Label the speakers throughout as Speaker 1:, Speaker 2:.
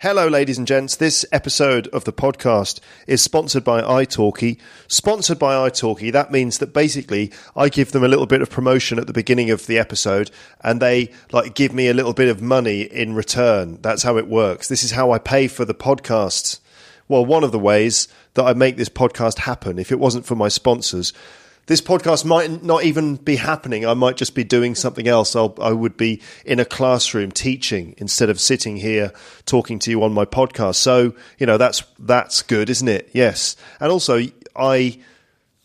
Speaker 1: Hello, ladies and gents. This episode of the podcast is sponsored by italki. Sponsored by italki, that means that basically I give them a little bit of promotion at the beginning of the episode and they give me a little bit of money in return. That's how it works. This is how I pay for the podcast. Well, one of the ways that I make this podcast happen. If it wasn't for my sponsors, this podcast might not even be happening. I might just be doing something else. I would be in a classroom teaching instead of sitting here talking to you on my podcast. So, that's good, isn't it? Yes. And also, I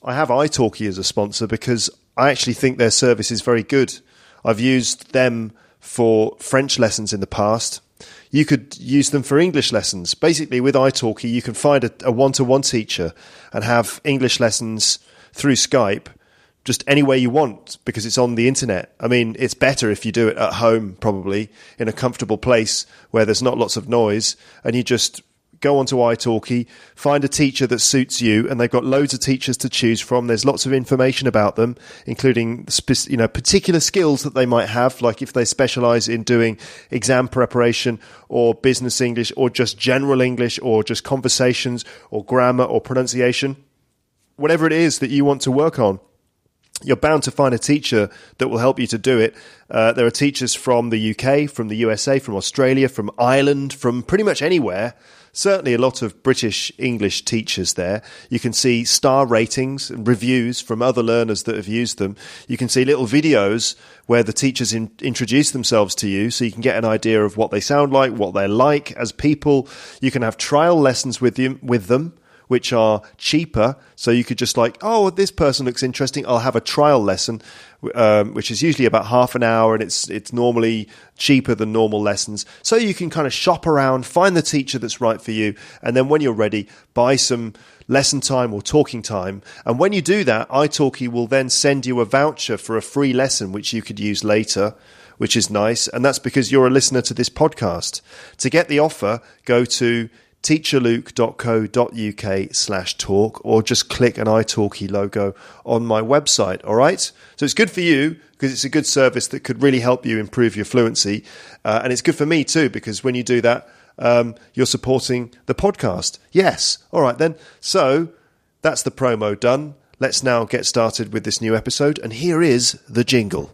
Speaker 1: have italki as a sponsor because I actually think their service is very good. I've used them for French lessons in the past. You could use them for English lessons. Basically, with italki, you can find a one-to-one teacher and have English lessons through Skype, just any way you want, because it's on the internet. I mean, it's better if you do it at home, probably, in a comfortable place where there's not lots of noise, and you just go onto italki, find a teacher that suits you, and they've got loads of teachers to choose from. There's lots of information about them, including particular skills that they might have, like if they specialize in doing exam preparation or business English or just general English or just conversations or grammar or pronunciation. Whatever it is that you want to work on, you're bound to find a teacher that will help you to do it. There are teachers from the UK, from the USA, from Australia, from Ireland, from pretty much anywhere. Certainly a lot of British English teachers there. You can see star ratings and reviews from other learners that have used them. You can see little videos where the teachers introduce themselves to you so you can get an idea of what they sound like, what they're like as people. You can have trial lessons with them, which are cheaper. So you could just this person looks interesting. I'll have a trial lesson, which is usually about half an hour, and it's normally cheaper than normal lessons. So you can kind of shop around, find the teacher that's right for you, and then when you're ready, buy some lesson time or talking time. And when you do that, italki will then send you a voucher for a free lesson, which you could use later, which is nice. And that's because you're a listener to this podcast. To get the offer, go to teacherluke.co.uk/talk or just click an italki logo on my website. All right. So it's good for you because it's a good service that could really help you improve your fluency. And it's good for me too, because when you do that, you're supporting the podcast. Yes. All right then. So that's the promo done. Let's now get started with this new episode. And here is the jingle.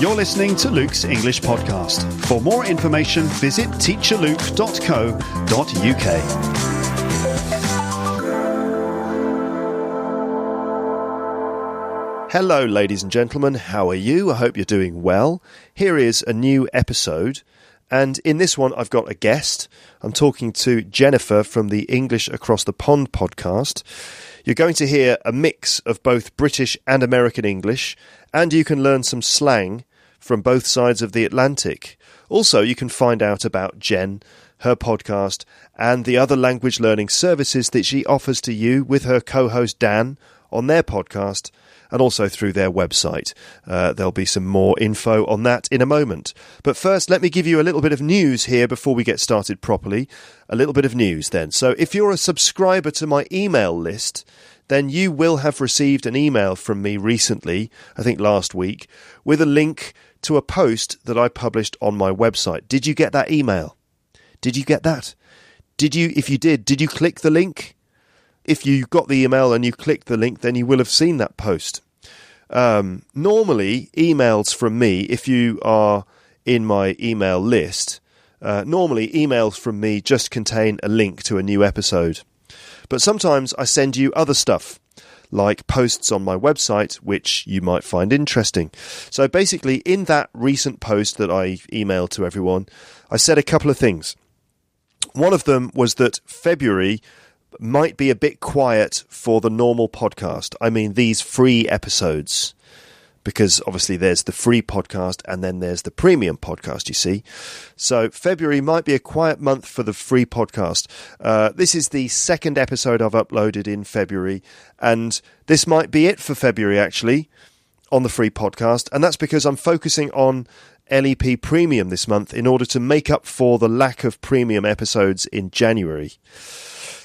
Speaker 2: You're listening to Luke's English Podcast. For more information, visit teacherluke.co.uk.
Speaker 1: Hello, ladies and gentlemen. How are you? I hope you're doing well. Here is a new episode. And in this one, I've got a guest. I'm talking to Jennifer from the English Across the Pond podcast. You're going to hear a mix of both British and American English, and you can learn some slang from both sides of the Atlantic. Also, you can find out about Jen, her podcast, and the other language learning services that she offers to you with her co-host Dan on their podcast, and also through their website. There'll be some more info on that in a moment. But first, let me give you a little bit of news here before we get started properly. A little bit of news then. So if you're a subscriber to my email list, then you will have received an email from me recently, I think last week, with a link to a post that I published on my website. Did you get that email? Did you get that? If you did you click the link? If you got the email and you clicked the link, then you will have seen that post. Normally, emails from me, if you are in my email list, normally emails from me just contain a link to a new episode. But sometimes I send you other stuff, like posts on my website, which you might find interesting. So basically, in that recent post that I emailed to everyone, I said a couple of things. One of them was that February might be a bit quiet for the normal podcast. I mean, these free episodes, because obviously there's the free podcast and then there's the premium podcast, you see. So February might be a quiet month for the free podcast. This is the second episode I've uploaded in February, and this might be it for February, actually, on the free podcast. And that's because I'm focusing on LEP Premium this month in order to make up for the lack of premium episodes in January.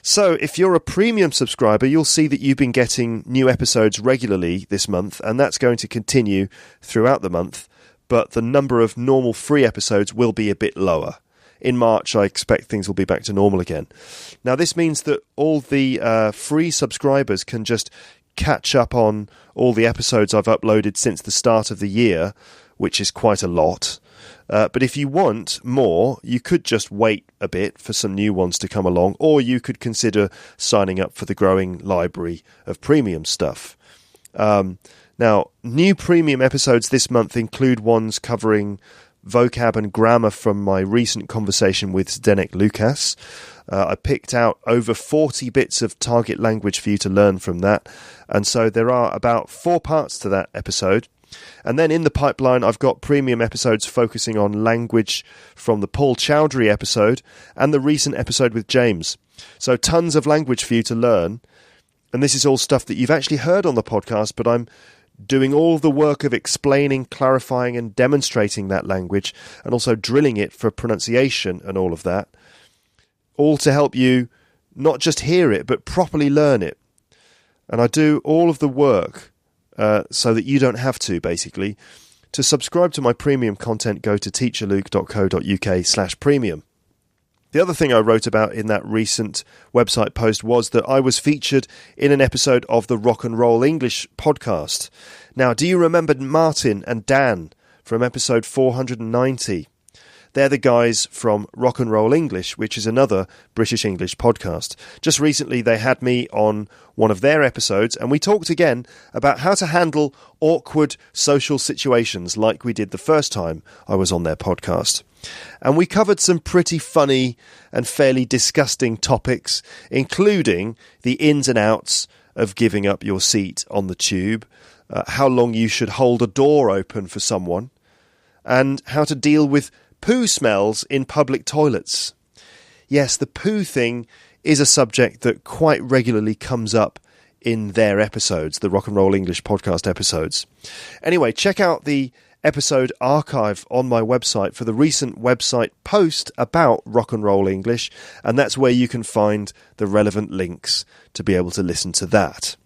Speaker 1: So if you're a premium subscriber, you'll see that you've been getting new episodes regularly this month, and that's going to continue throughout the month. but the number of normal free episodes will be a bit lower. In March, I expect things will be back to normal again. Now, this means that all the free subscribers can just catch up on all the episodes I've uploaded since the start of the year, which is quite a lot. But if you want more, you could just wait a bit for some new ones to come along, or you could consider signing up for the growing library of premium stuff. Now, new premium episodes this month include ones covering vocab and grammar from my recent conversation with Zdenek Lucas. I picked out over 40 bits of target language for you to learn from that, and so there are about 4 parts to that episode. And then in the pipeline, I've got premium episodes focusing on language from the Paul Chowdhury episode and the recent episode with James. So tons of language for you to learn. And this is all stuff that you've actually heard on the podcast, but I'm doing all the work of explaining, clarifying and demonstrating that language, and also drilling it for pronunciation and all of that. All to help you not just hear it, but properly learn it. And I do all of the work so that you don't have to, basically. To subscribe to my premium content, go to teacherluke.co.uk/premium. The other thing I wrote about in that recent website post was that I was featured in an episode of the Rock and Roll English podcast. Now, do you remember Martin and Dan from episode 490? They're the guys from Rock and Roll English, which is another British English podcast. Just recently, they had me on one of their episodes, and we talked again about how to handle awkward social situations like we did the first time I was on their podcast. And we covered some pretty funny and fairly disgusting topics, including the ins and outs of giving up your seat on the tube, how long you should hold a door open for someone, and how to deal with poo smells in public toilets. Yes, the poo thing is a subject that quite regularly comes up in their episodes, the Rock and Roll English podcast episodes. Anyway, check out the episode archive on my website for the recent website post about Rock and Roll English, and that's where you can find the relevant links to be able to listen to that.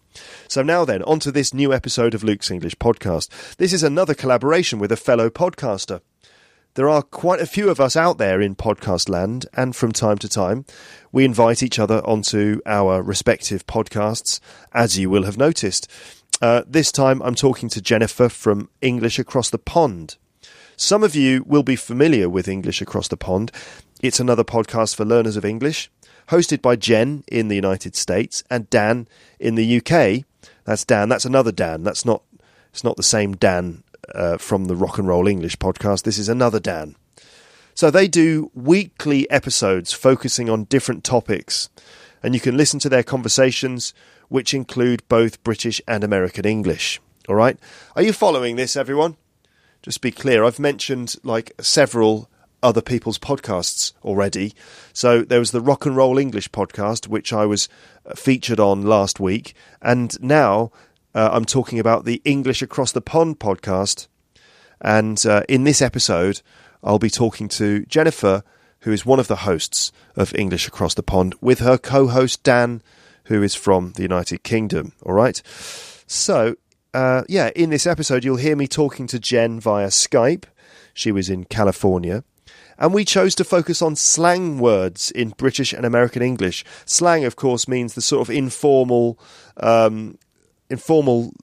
Speaker 1: So now then, on to this new episode of Luke's English Podcast. This is another collaboration with a fellow podcaster. There are quite a few of us out there in podcast land, and from time to time, we invite each other onto our respective podcasts, as you will have noticed. This time, I'm talking to Jennifer from English Across the Pond. Some of you will be familiar with English Across the Pond. It's another podcast for learners of English, hosted by Jen in the United States and Dan in the UK. That's Dan. That's another Dan. It's not the same Dan from the Rock and Roll English podcast. This is another Dan. So they do weekly episodes focusing on different topics, and you can listen to their conversations, which include both British and American English. All right? Are you following this, everyone? Just be clear, I've mentioned several other people's podcasts already. So there was the Rock and Roll English podcast, which I was featured on last week, and now I'm talking about the English Across the Pond podcast, and in this episode I'll be talking to Jennifer, who is one of the hosts of English Across the Pond, with her co-host Dan, who is from the United Kingdom. All right? So, in this episode you'll hear me talking to Jen via Skype. She was in California. And we chose to focus on slang words in British and American English. Slang, of course, means the sort of informal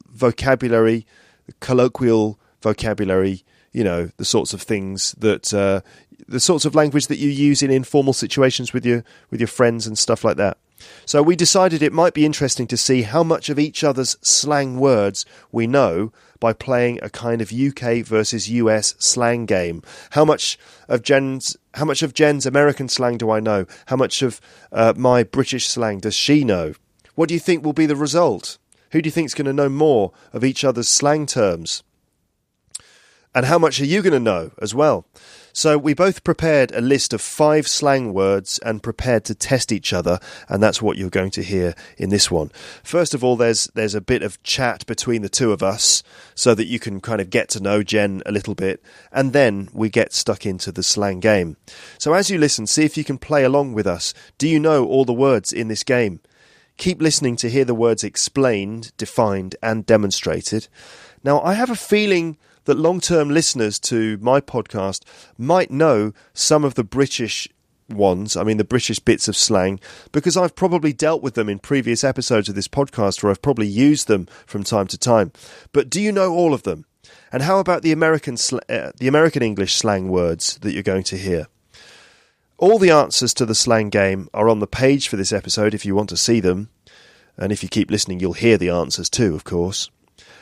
Speaker 1: vocabulary, colloquial vocabulary, the sorts of things that, the sorts of language that you use in informal situations with your friends and stuff like that. So we decided it might be interesting to see how much of each other's slang words we know by playing a kind of UK versus US slang game. How much of Jen's American slang do I know? How much of my British slang does she know? What do you think will be the result? Who do you think is going to know more of each other's slang terms? And how much are you going to know as well? So we both prepared a list of 5 slang words and prepared to test each other, and that's what you're going to hear in this one. First of all, there's a bit of chat between the two of us so that you can kind of get to know Jen a little bit, and then we get stuck into the slang game. So as you listen, see if you can play along with us. Do you know all the words in this game? Keep listening to hear the words explained, defined, and demonstrated. Now, I have a feeling that long-term listeners to my podcast might know some of the British ones, I mean the British bits of slang, because I've probably dealt with them in previous episodes of this podcast, or I've probably used them from time to time. But do you know all of them? And how about the American English slang words that you're going to hear? All the answers to the slang game are on the page for this episode if you want to see them. And if you keep listening, you'll hear the answers too, of course.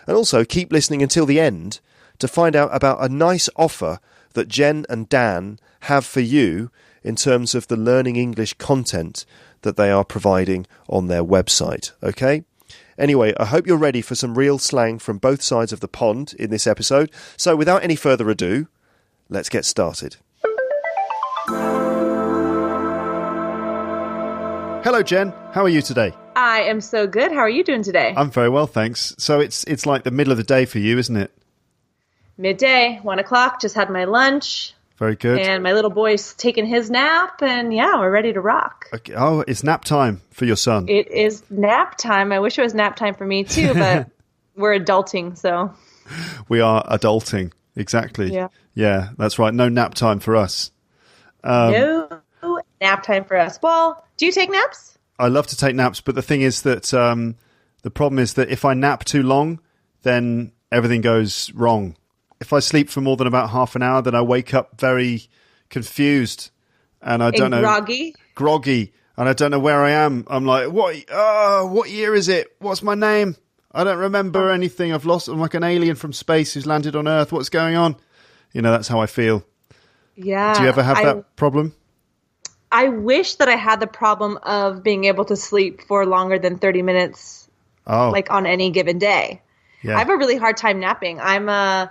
Speaker 1: And also keep listening until the end to find out about a nice offer that Jen and Dan have for you in terms of the Learning English content that they are providing on their website. Okay? Anyway, I hope you're ready for some real slang from both sides of the pond in this episode. So without any further ado, let's get started.
Speaker 2: Hello, Jen. How are you today?
Speaker 3: I am so good. How are you doing today?
Speaker 2: I'm very well, thanks. So it's like the middle of the day for you, isn't it?
Speaker 3: Midday, 1 o'clock, just had my lunch.
Speaker 2: Very good.
Speaker 3: And my little boy's taking his nap, and yeah, we're ready to rock.
Speaker 2: Okay. Oh, it's nap time for your son.
Speaker 3: It is nap time. I wish it was nap time for me too, but we're adulting, so.
Speaker 2: We are adulting, exactly. Yeah, that's right. No nap time for us.
Speaker 3: No nap time for us. Well, do you take naps?
Speaker 2: I love to take naps, but the thing is that the problem is that if I nap too long, then everything goes wrong. If I sleep for more than about half an hour, then I wake up very confused and I don't know. Groggy. And I don't know where I am. I'm like, what year is it? What's my name? I don't remember anything. I'm like an alien from space who's landed on Earth. What's going on? You know, that's how I feel.
Speaker 3: Yeah.
Speaker 2: Do you ever have that problem?
Speaker 3: I wish that I had the problem of being able to sleep for longer than 30 minutes, like on any given day. Yeah. I have a really hard time napping. I'm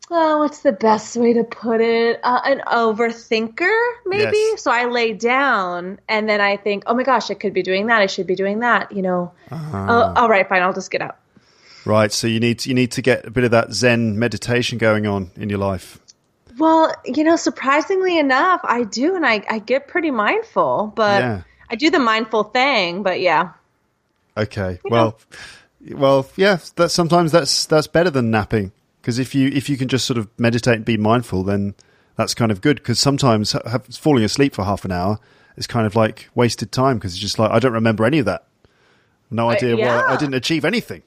Speaker 3: what's the best way to put it? An overthinker, maybe. Yes. So I lay down and then I think, oh my gosh, I could be doing that. I should be doing that. You know. All right, fine. I'll just get up.
Speaker 2: Right. So you need to get a bit of that Zen meditation going on in your life.
Speaker 3: Well, you know, surprisingly enough, I do, and I get pretty mindful. But I do the mindful thing. But yeah. Okay.
Speaker 2: Well, yeah. Sometimes that's better than napping. Because if you can just sort of meditate and be mindful, then that's kind of good. Because sometimes falling asleep for half an hour is kind of like wasted time. Because it's just like, I don't remember any of that. No idea why I didn't achieve anything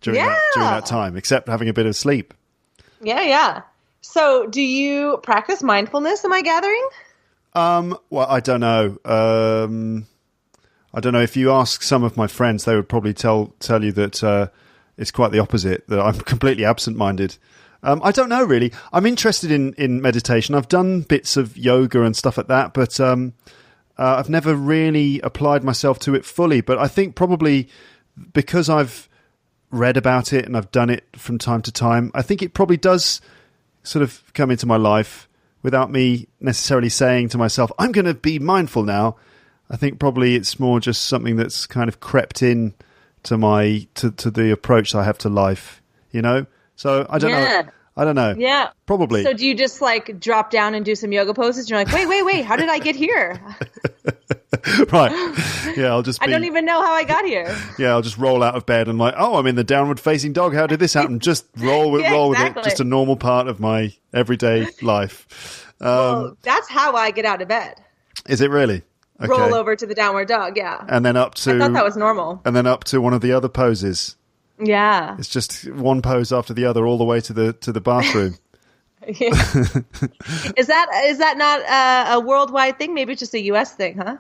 Speaker 2: during that time, except having a bit of sleep.
Speaker 3: Yeah. So do you practice mindfulness, am I gathering?
Speaker 2: Well, I don't know. I don't know. If you ask some of my friends, they would probably tell you that it's quite the opposite, that I'm completely absent-minded. I don't know, really. I'm interested in meditation. I've done bits of yoga and stuff like that, but I've never really applied myself to it fully. But I think probably because I've read about it and I've done it from time to time, I think it probably does sort of come into my life without me necessarily saying to myself, I'm going to be mindful now. I think probably it's more just something that's kind of crept in to the approach I have to life, you know? So I don't know.
Speaker 3: Yeah.
Speaker 2: Probably.
Speaker 3: So do you just like drop down and do some yoga poses? And you're like, wait, how did I get here?
Speaker 2: Right. Yeah,
Speaker 3: I don't even know how I got here.
Speaker 2: Yeah, I'll just roll out of bed and like, I'm in the downward facing dog. How did this happen? Just roll with it. Just a normal part of my everyday life.
Speaker 3: Well, that's how I get out of bed.
Speaker 2: Is it really? Okay.
Speaker 3: Roll over to the downward dog, yeah.
Speaker 2: And then up to...
Speaker 3: I thought that was normal.
Speaker 2: And then up to one of the other poses.
Speaker 3: Yeah.
Speaker 2: It's just one pose after the other all the way to the bathroom.
Speaker 3: Yeah. Is that not a worldwide thing? Maybe it's just a US thing, huh?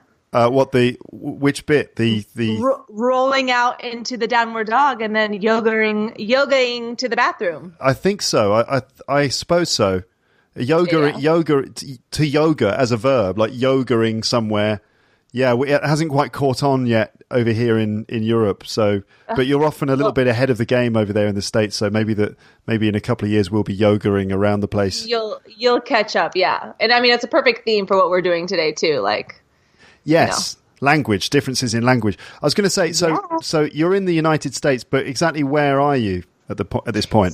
Speaker 2: Which bit? The
Speaker 3: rolling out into the downward dog and then yogaing to the bathroom.
Speaker 2: I think so. I suppose so. Yoga to yoga as a verb, like yogaing somewhere. Yeah, it hasn't quite caught on yet over here in Europe. So, but you're often a little bit ahead of the game over there in the States. So maybe in a couple of years we'll be yogaing around the place.
Speaker 3: You'll catch up, yeah. And I mean, it's a perfect theme for what we're doing today too. Like,
Speaker 2: yes, language, differences in language. I was going to say, so you're in the United States, but exactly where are you at this point?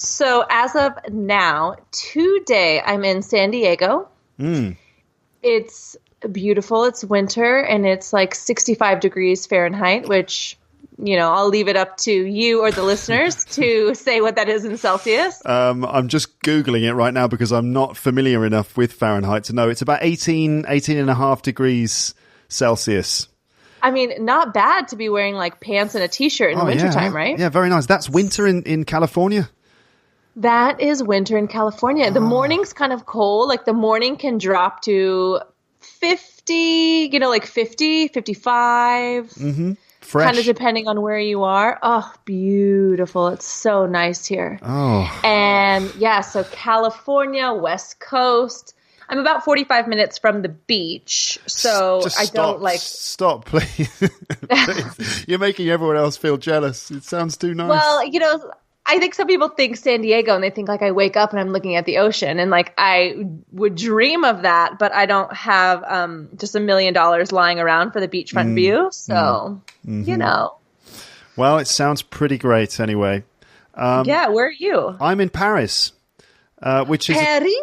Speaker 3: So as of now, today I'm in San Diego. It's beautiful. It's winter and it's like 65 degrees Fahrenheit, which I'll leave it up to you or the listeners to say what that is in Celsius.
Speaker 2: I'm just Googling it right now because I'm not familiar enough with Fahrenheit to know. It's about 18 and a half degrees Celsius.
Speaker 3: I mean, not bad to be wearing like pants and a t-shirt in the wintertime, right?
Speaker 2: Yeah, very nice. That's winter in California.
Speaker 3: That is winter in California. The morning's kind of cold. Like the morning can drop to 50, like 50, 55.
Speaker 2: Mm-hmm. Fresh.
Speaker 3: Kind of depending on where you are. Oh, beautiful. It's so nice here.
Speaker 2: Oh.
Speaker 3: And yeah, so California, West Coast. I'm about 45 minutes from the beach, so I don't like...
Speaker 2: Stop, please. Please. You're making everyone else feel jealous. It sounds too nice.
Speaker 3: Well, I think some people think San Diego and they think like I wake up and I'm looking at the ocean, and like I would dream of that, but I don't have just $1 million lying around for the beachfront view. So,
Speaker 2: Well, it sounds pretty great anyway.
Speaker 3: Yeah, where are you?
Speaker 2: I'm in Paris. Which is
Speaker 3: Paris.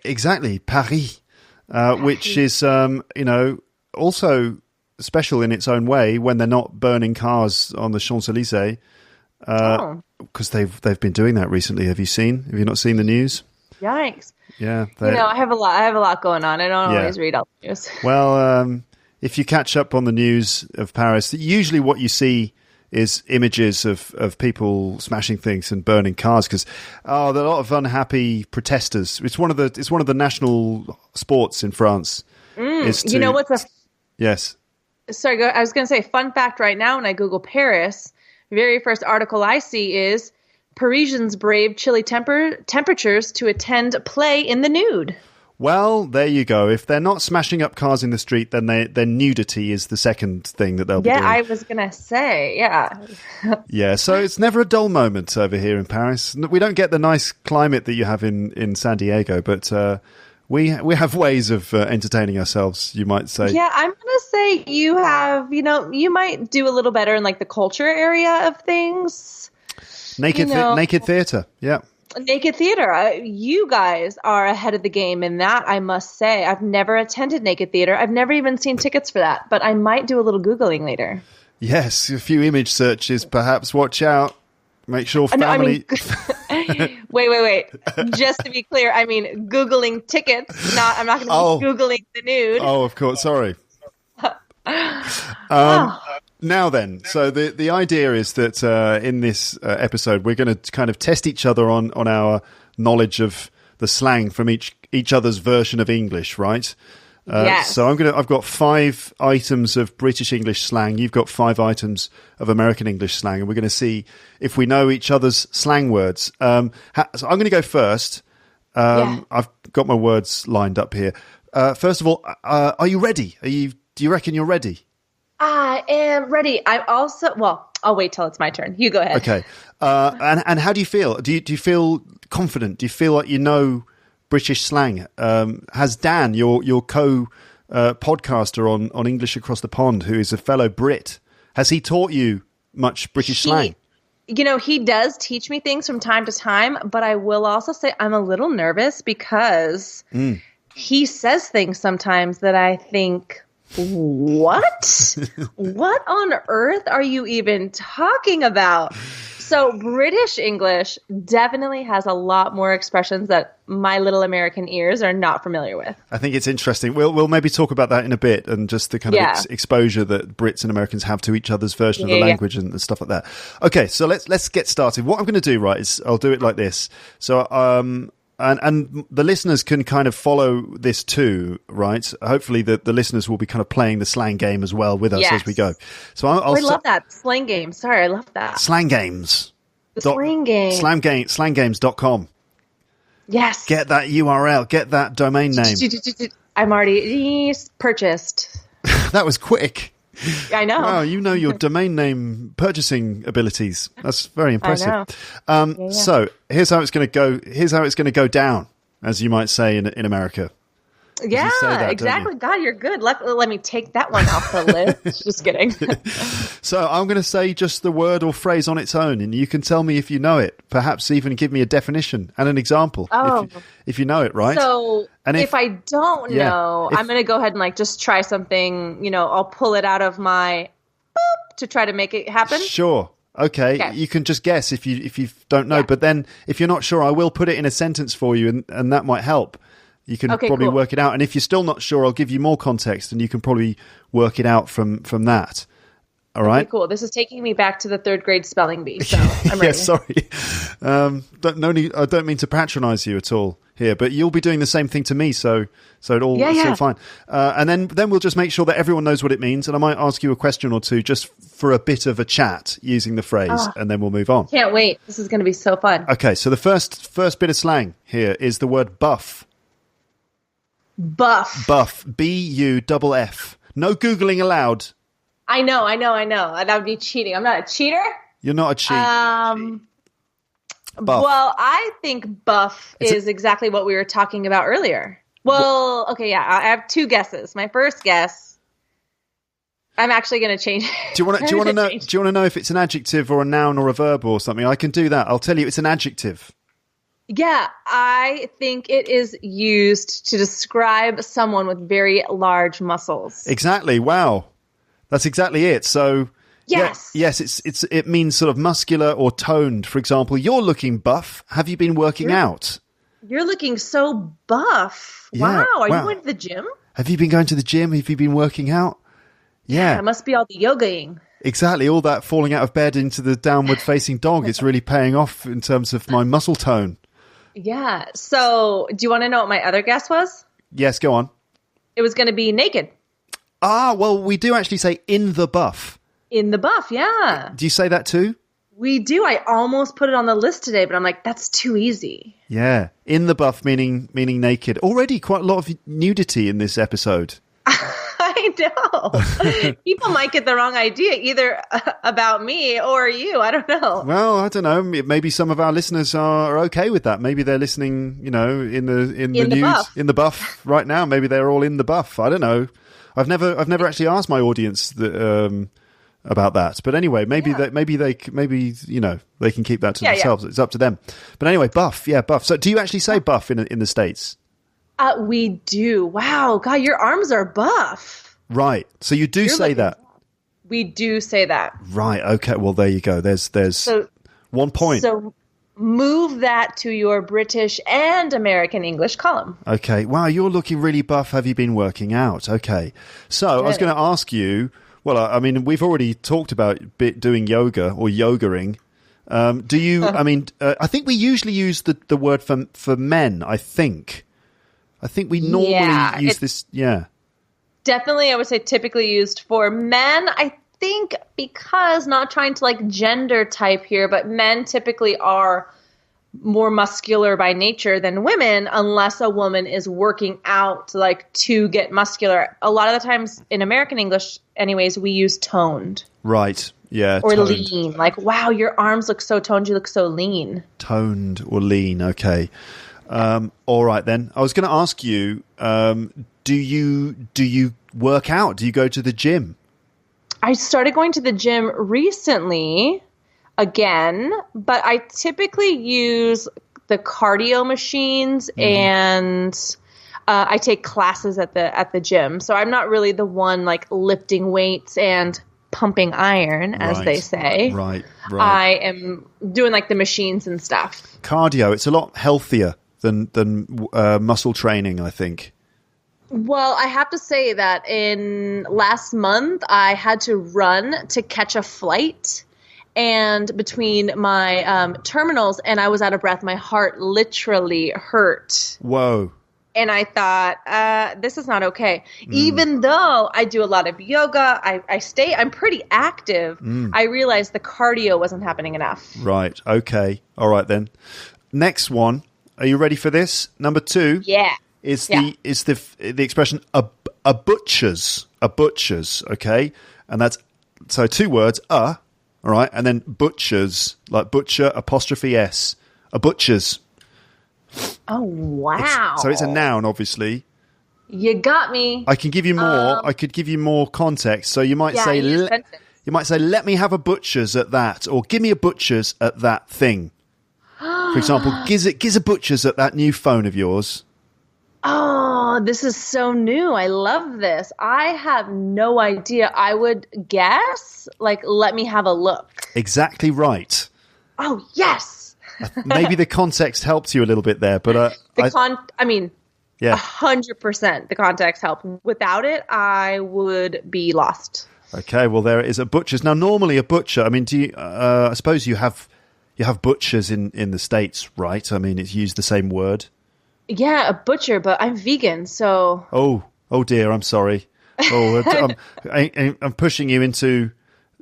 Speaker 2: Exactly, Paris. Which is also special in its own way when they're not burning cars on the Champs-Élysées. Because they've been doing that recently. Have you not seen the news?
Speaker 3: Yikes!
Speaker 2: Yeah,
Speaker 3: I have a lot going on. I don't always read all the news.
Speaker 2: Well, if you catch up on the news of Paris, usually what you see is images of people smashing things and burning cars because there are a lot of unhappy protesters. It's one of the national sports in France. Yes.
Speaker 3: Sorry, I was going to say fun fact right now. When I Google Paris, the very first article I see is Parisians brave chilly temperatures to attend play in the nude.
Speaker 2: Well, there you go. If they're not smashing up cars in the street, then their nudity is the second thing that they'll be doing.
Speaker 3: Yeah, I was going to say, yeah.
Speaker 2: Yeah, so it's never a dull moment over here in Paris. We don't get the nice climate that you have in San Diego, but we have ways of entertaining ourselves, you might say.
Speaker 3: Yeah, I'm going to say you have, you might do a little better in like the culture area of things.
Speaker 2: Naked theatre, yeah.
Speaker 3: Naked theater. You guys are ahead of the game in that, I must say. I've never attended naked theater. I've never even seen tickets for that, but I might do a little Googling later.
Speaker 2: Yes, a few image searches, perhaps. Watch out. Make sure family...
Speaker 3: Wait. Just to be clear, I mean Googling tickets. I'm not going to be Googling the nude.
Speaker 2: Oh, of course. Sorry. Now then, so the idea is that in this episode we're going to kind of test each other on our knowledge of the slang from each other's version of English, right?
Speaker 3: Yes.
Speaker 2: So I've got 5 items of British English slang. You've got 5 items of American English slang, and we're going to see if we know each other's slang words. So I'm going to go first. I've got my words lined up here. First of all, are you ready? Do you reckon you're ready?
Speaker 3: I am ready. I'm also... Well, I'll wait till it's my turn. You go ahead.
Speaker 2: Okay. And how do you feel? Do you feel confident? Do you feel like you know British slang? Has Dan, your podcaster on English Across the Pond, who is a fellow Brit, has he taught you much British slang?
Speaker 3: He does teach me things from time to time, but I will also say I'm a little nervous because he says things sometimes that I think... What? What on earth are you even talking about? So British English definitely has a lot more expressions that my little American ears are not familiar with.
Speaker 2: I think it's interesting. We'll maybe talk about that in a bit, and just the kind of exposure that Brits and Americans have to each other's version of the language and stuff like that. Okay, so let's get started. What I'm going to do, right, is I'll do it like this. So And the listeners can kind of follow this too, right? Hopefully the listeners will be kind of playing the slang game as well with us as we go. So I
Speaker 3: love that. Slang game. Sorry, I love that.
Speaker 2: Slang games.
Speaker 3: The slang game.
Speaker 2: Slanggames.com.
Speaker 3: Yes.
Speaker 2: Get that URL. Get that domain name.
Speaker 3: I'm already purchased.
Speaker 2: That was quick.
Speaker 3: I know.
Speaker 2: Wow, you know your domain name purchasing abilities. That's very impressive.
Speaker 3: I know.
Speaker 2: So here's how it's going to go. Here's how it's going to go down, as you might say in America.
Speaker 3: Yeah, exactly. God, you're good. Let me take that one off the list. Just kidding.
Speaker 2: So I'm going to say just the word or phrase on its own, and you can tell me if you know it. Perhaps even give me a definition and an example if you know it, right?
Speaker 3: So if I don't know, I'm going to go ahead and just try something. I'll pull it out of my to try to make it happen?
Speaker 2: Sure. Okay. You can just guess if you don't know. But then if you're not sure, I will put it in a sentence for you, and that might help. You can probably work it out. And if you're still not sure, I'll give you more context, and you can probably work it out from that. All right.
Speaker 3: Okay, cool. This is taking me back to the 3rd grade spelling bee. So I'm ready.
Speaker 2: Yeah, sorry. I don't mean to patronize you at all here, but you'll be doing the same thing to me, so it's all fine. And then we'll just make sure that everyone knows what it means, and I might ask you a question or two just for a bit of a chat using the phrase, and then we'll move on.
Speaker 3: Can't wait. This is going to be so fun.
Speaker 2: Okay, so the first bit of slang here is the word buff.
Speaker 3: Buff.
Speaker 2: Buff. B-U-F-F. No Googling allowed.
Speaker 3: I know. That would be cheating. I'm not a cheater.
Speaker 2: You're not a cheat.
Speaker 3: Buff. Well, I think buff is exactly what we were talking about earlier. Well, okay, yeah. I have 2 guesses. My first guess, I'm actually going to change.
Speaker 2: Do you want to know if it's an adjective or a noun or a verb or something? I can do that. I'll tell you, it's an adjective.
Speaker 3: Yeah, I think it is used to describe someone with very large muscles.
Speaker 2: Exactly. Wow. That's exactly it. So
Speaker 3: yes,
Speaker 2: it means sort of muscular or toned. For example, you're looking buff. Have you been working out?
Speaker 3: You're looking so buff.
Speaker 2: Yeah,
Speaker 3: wow. Are you going to the gym?
Speaker 2: Have you been going to the gym? Have you been working out? Yeah.
Speaker 3: It must be all the yogaing.
Speaker 2: Exactly. All that falling out of bed into the downward facing dog. It's really paying off in terms of my muscle tone.
Speaker 3: Yeah. So do you want to know what my other guess was?
Speaker 2: Yes, go on.
Speaker 3: It was going to be naked.
Speaker 2: Ah, well, we do actually say in the buff.
Speaker 3: In the buff, yeah.
Speaker 2: Do you say that too?
Speaker 3: We do. I almost put it on the list today, but I'm like, that's too easy.
Speaker 2: Yeah. In the buff meaning naked. Already quite a lot of nudity in this episode.
Speaker 3: I know. People might get the wrong idea either about me or you. I don't know.
Speaker 2: Well, I don't know. Maybe some of our listeners are okay with that. Maybe they're listening, in the nude,
Speaker 3: buff.
Speaker 2: in the buff right now. Maybe they're all in the buff. I don't know. I've never actually asked my audience about that. But anyway, maybe they can keep that to themselves. Yeah. It's up to them. But anyway, buff. Yeah, buff. So do you actually say buff in the States?
Speaker 3: We do. Wow. God, your arms are buff.
Speaker 2: Right. So you do say that.
Speaker 3: We do say that.
Speaker 2: Right. Okay. Well, there you go. There's 1 point.
Speaker 3: So move that to your British and American English column.
Speaker 2: Okay. Wow. You're looking really buff. Have you been working out? Okay. So I was going to ask you, well, I mean, we've already talked about doing yoga or yogaing. Do you, I think we usually use the word for men, I think we normally use this. Yeah.
Speaker 3: Definitely, I would say typically used for men. I think because not trying to like gender type here, but men typically are more muscular by nature than women unless a woman is working out like to get muscular. A lot of the times in American English anyways, we use toned.
Speaker 2: Right. Yeah.
Speaker 3: Or
Speaker 2: toned.
Speaker 3: Lean. Like, wow, your arms look so toned. You look so lean.
Speaker 2: Toned or lean. Okay. All right then. I was going to ask you, do you work out? Do you go to the gym?
Speaker 3: I started going to the gym recently again, but I typically use the cardio machines and I take classes at the gym. So I'm not really the one like lifting weights and pumping iron, as they say.
Speaker 2: Right.
Speaker 3: I am doing like the machines and stuff.
Speaker 2: Cardio, it's a lot healthier than muscle training, I think.
Speaker 3: Well, I have to say that in last month, I had to run to catch a flight. And between my terminals and I was out of breath, my heart literally hurt.
Speaker 2: Whoa.
Speaker 3: And I thought, this is not okay. Even though I do a lot of yoga, I'm pretty active. I realized the cardio wasn't happening enough.
Speaker 2: Right. Okay. All right then. Next one. Are you ready for this? Number 2.
Speaker 3: Yeah.
Speaker 2: Is the expression a butcher's. Okay. And that's, so 2 words, all right. And then butchers, like butcher, apostrophe S, a butcher's.
Speaker 3: Oh, wow.
Speaker 2: So it's a noun, obviously.
Speaker 3: You got me.
Speaker 2: I can give you more. I could give you more context. So you might say, let me have a butcher's at that, or give me a butcher's at that thing. For example, giz a butcher's at that new phone of yours.
Speaker 3: Oh, Oh, this is so new. I love this. I have no idea. I would guess, like, let me have a look.
Speaker 2: Exactly right.
Speaker 3: Oh, yes.
Speaker 2: Maybe the context helped you a little bit there, but...
Speaker 3: 100% the context helped. Without it, I would be lost.
Speaker 2: Okay, well, there is a butcher's. Now, normally a butcher, I mean, do you, I suppose you have butchers in the States, right? I mean, it's used the same word.
Speaker 3: Yeah, a butcher, but I'm vegan, so...
Speaker 2: Oh dear, I'm sorry. I'm pushing you into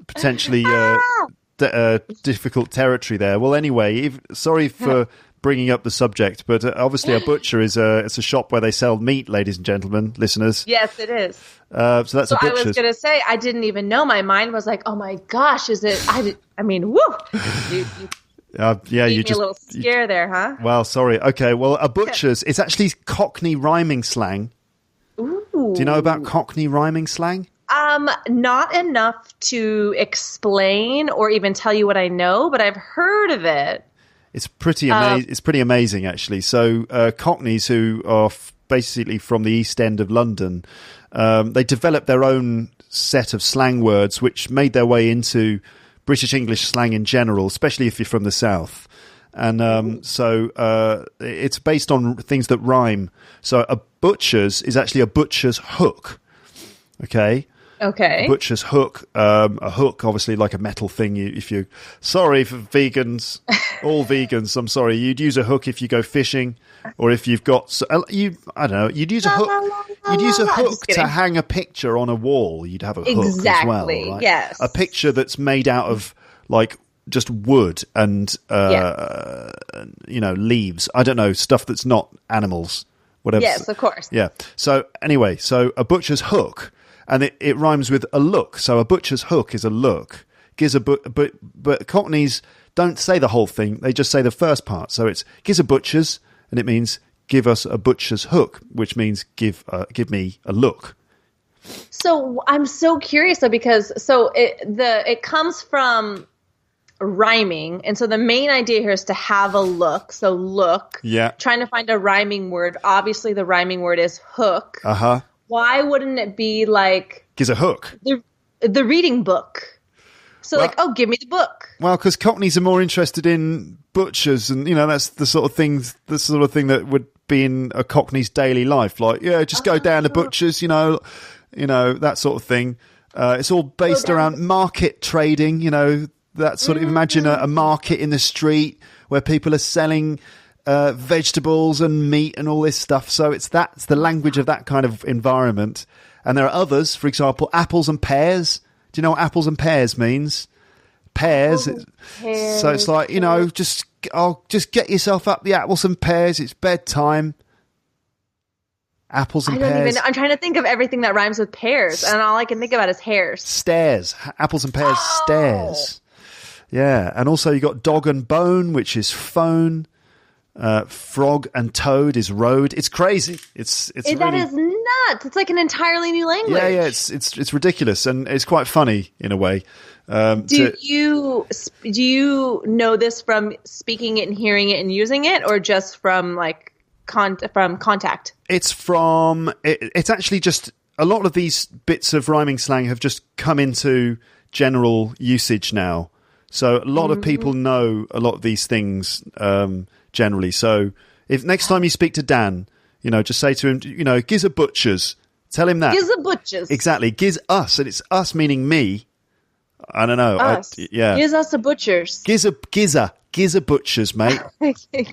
Speaker 2: potentially difficult territory there. Well, anyway, sorry for bringing up the subject, but obviously a butcher is it's a shop where they sell meat, ladies and gentlemen, listeners.
Speaker 3: Yes, it is.
Speaker 2: So that's a butcher's.
Speaker 3: I was going to say, I didn't even know. My mind was like, oh my gosh, is it... I mean, woo! You you just a little scare there, huh?
Speaker 2: Well, sorry. Okay, well, a butcher's, it's actually Cockney rhyming slang.
Speaker 3: Ooh.
Speaker 2: Do you know about Cockney rhyming slang?
Speaker 3: Not enough to explain or even tell you what I know, but I've heard of it.
Speaker 2: It's pretty amazing. It's pretty amazing, actually. So, Cockneys who are basically from the East End of London, they developed their own set of slang words, which made their way into British English slang in general, especially if you're from the South. And so it's based on things that rhyme. So a butcher's is actually a butcher's hook. Okay.
Speaker 3: Okay.
Speaker 2: A butcher's hook. A hook, obviously, like a metal thing. If you, sorry for vegans, all vegans. I'm sorry. You'd use a hook if you go fishing, or if you've got I don't know. You'd use a hook. You'd use a hook to hang a picture on a wall. You'd have a hook as well. Right?
Speaker 3: Yes.
Speaker 2: A picture that's made out of like just wood and leaves. I don't know, stuff that's not animals. Whatever.
Speaker 3: Yes, of course.
Speaker 2: Yeah. So anyway, so a butcher's hook. And it rhymes with a look. So a butcher's hook is a look. But Cockneys don't say the whole thing. They just say the first part. So it's gives a butcher's, and it means give us a butcher's hook, which means give me a look.
Speaker 3: So I'm so curious though, because it comes from rhyming, and so the main idea here is to have a look. So look.
Speaker 2: Yeah.
Speaker 3: Trying to find a rhyming word. Obviously, the rhyming word is hook. Why wouldn't it be like...
Speaker 2: Gives a hook.
Speaker 3: The reading book. So give me the book.
Speaker 2: Well, because Cockneys are more interested in butchers and, that's the sort of thing that would be in a Cockney's daily life. Like, just go down to butchers, that sort of thing. It's all based around market trading, that sort of... Imagine a market in the street where people are selling... vegetables and meat and all this stuff. So that's the language of that kind of environment. And there are others, for example, apples and pears. Do you know what apples and pears means? Pears. So it's like, just get yourself up the apples and pears. It's bedtime. Apples and pears.
Speaker 3: I'm trying to think of everything that rhymes with pears, and all I can think about is hairs.
Speaker 2: Stairs. Apples and pears, stairs. Yeah. And also you got dog and bone, which is phone. Frog and toad is road. It's crazy. It's
Speaker 3: that
Speaker 2: really,
Speaker 3: is nuts. It's like an entirely new language.
Speaker 2: Yeah. It's ridiculous, and it's quite funny in a way.
Speaker 3: Do you know this from speaking it and hearing it and using it, or just from like from contact?
Speaker 2: It's from. It's actually just a lot of these bits of rhyming slang have just come into general usage now. So a lot of people know a lot of these things. Generally, so if next time you speak to Dan, just say to him, giz a butcher's. Tell him that.
Speaker 3: Giz a butcher's.
Speaker 2: Exactly. Giz us, and it's us meaning me. I don't know.
Speaker 3: Us. Giz us a butcher's.
Speaker 2: Giz a butcher's, mate.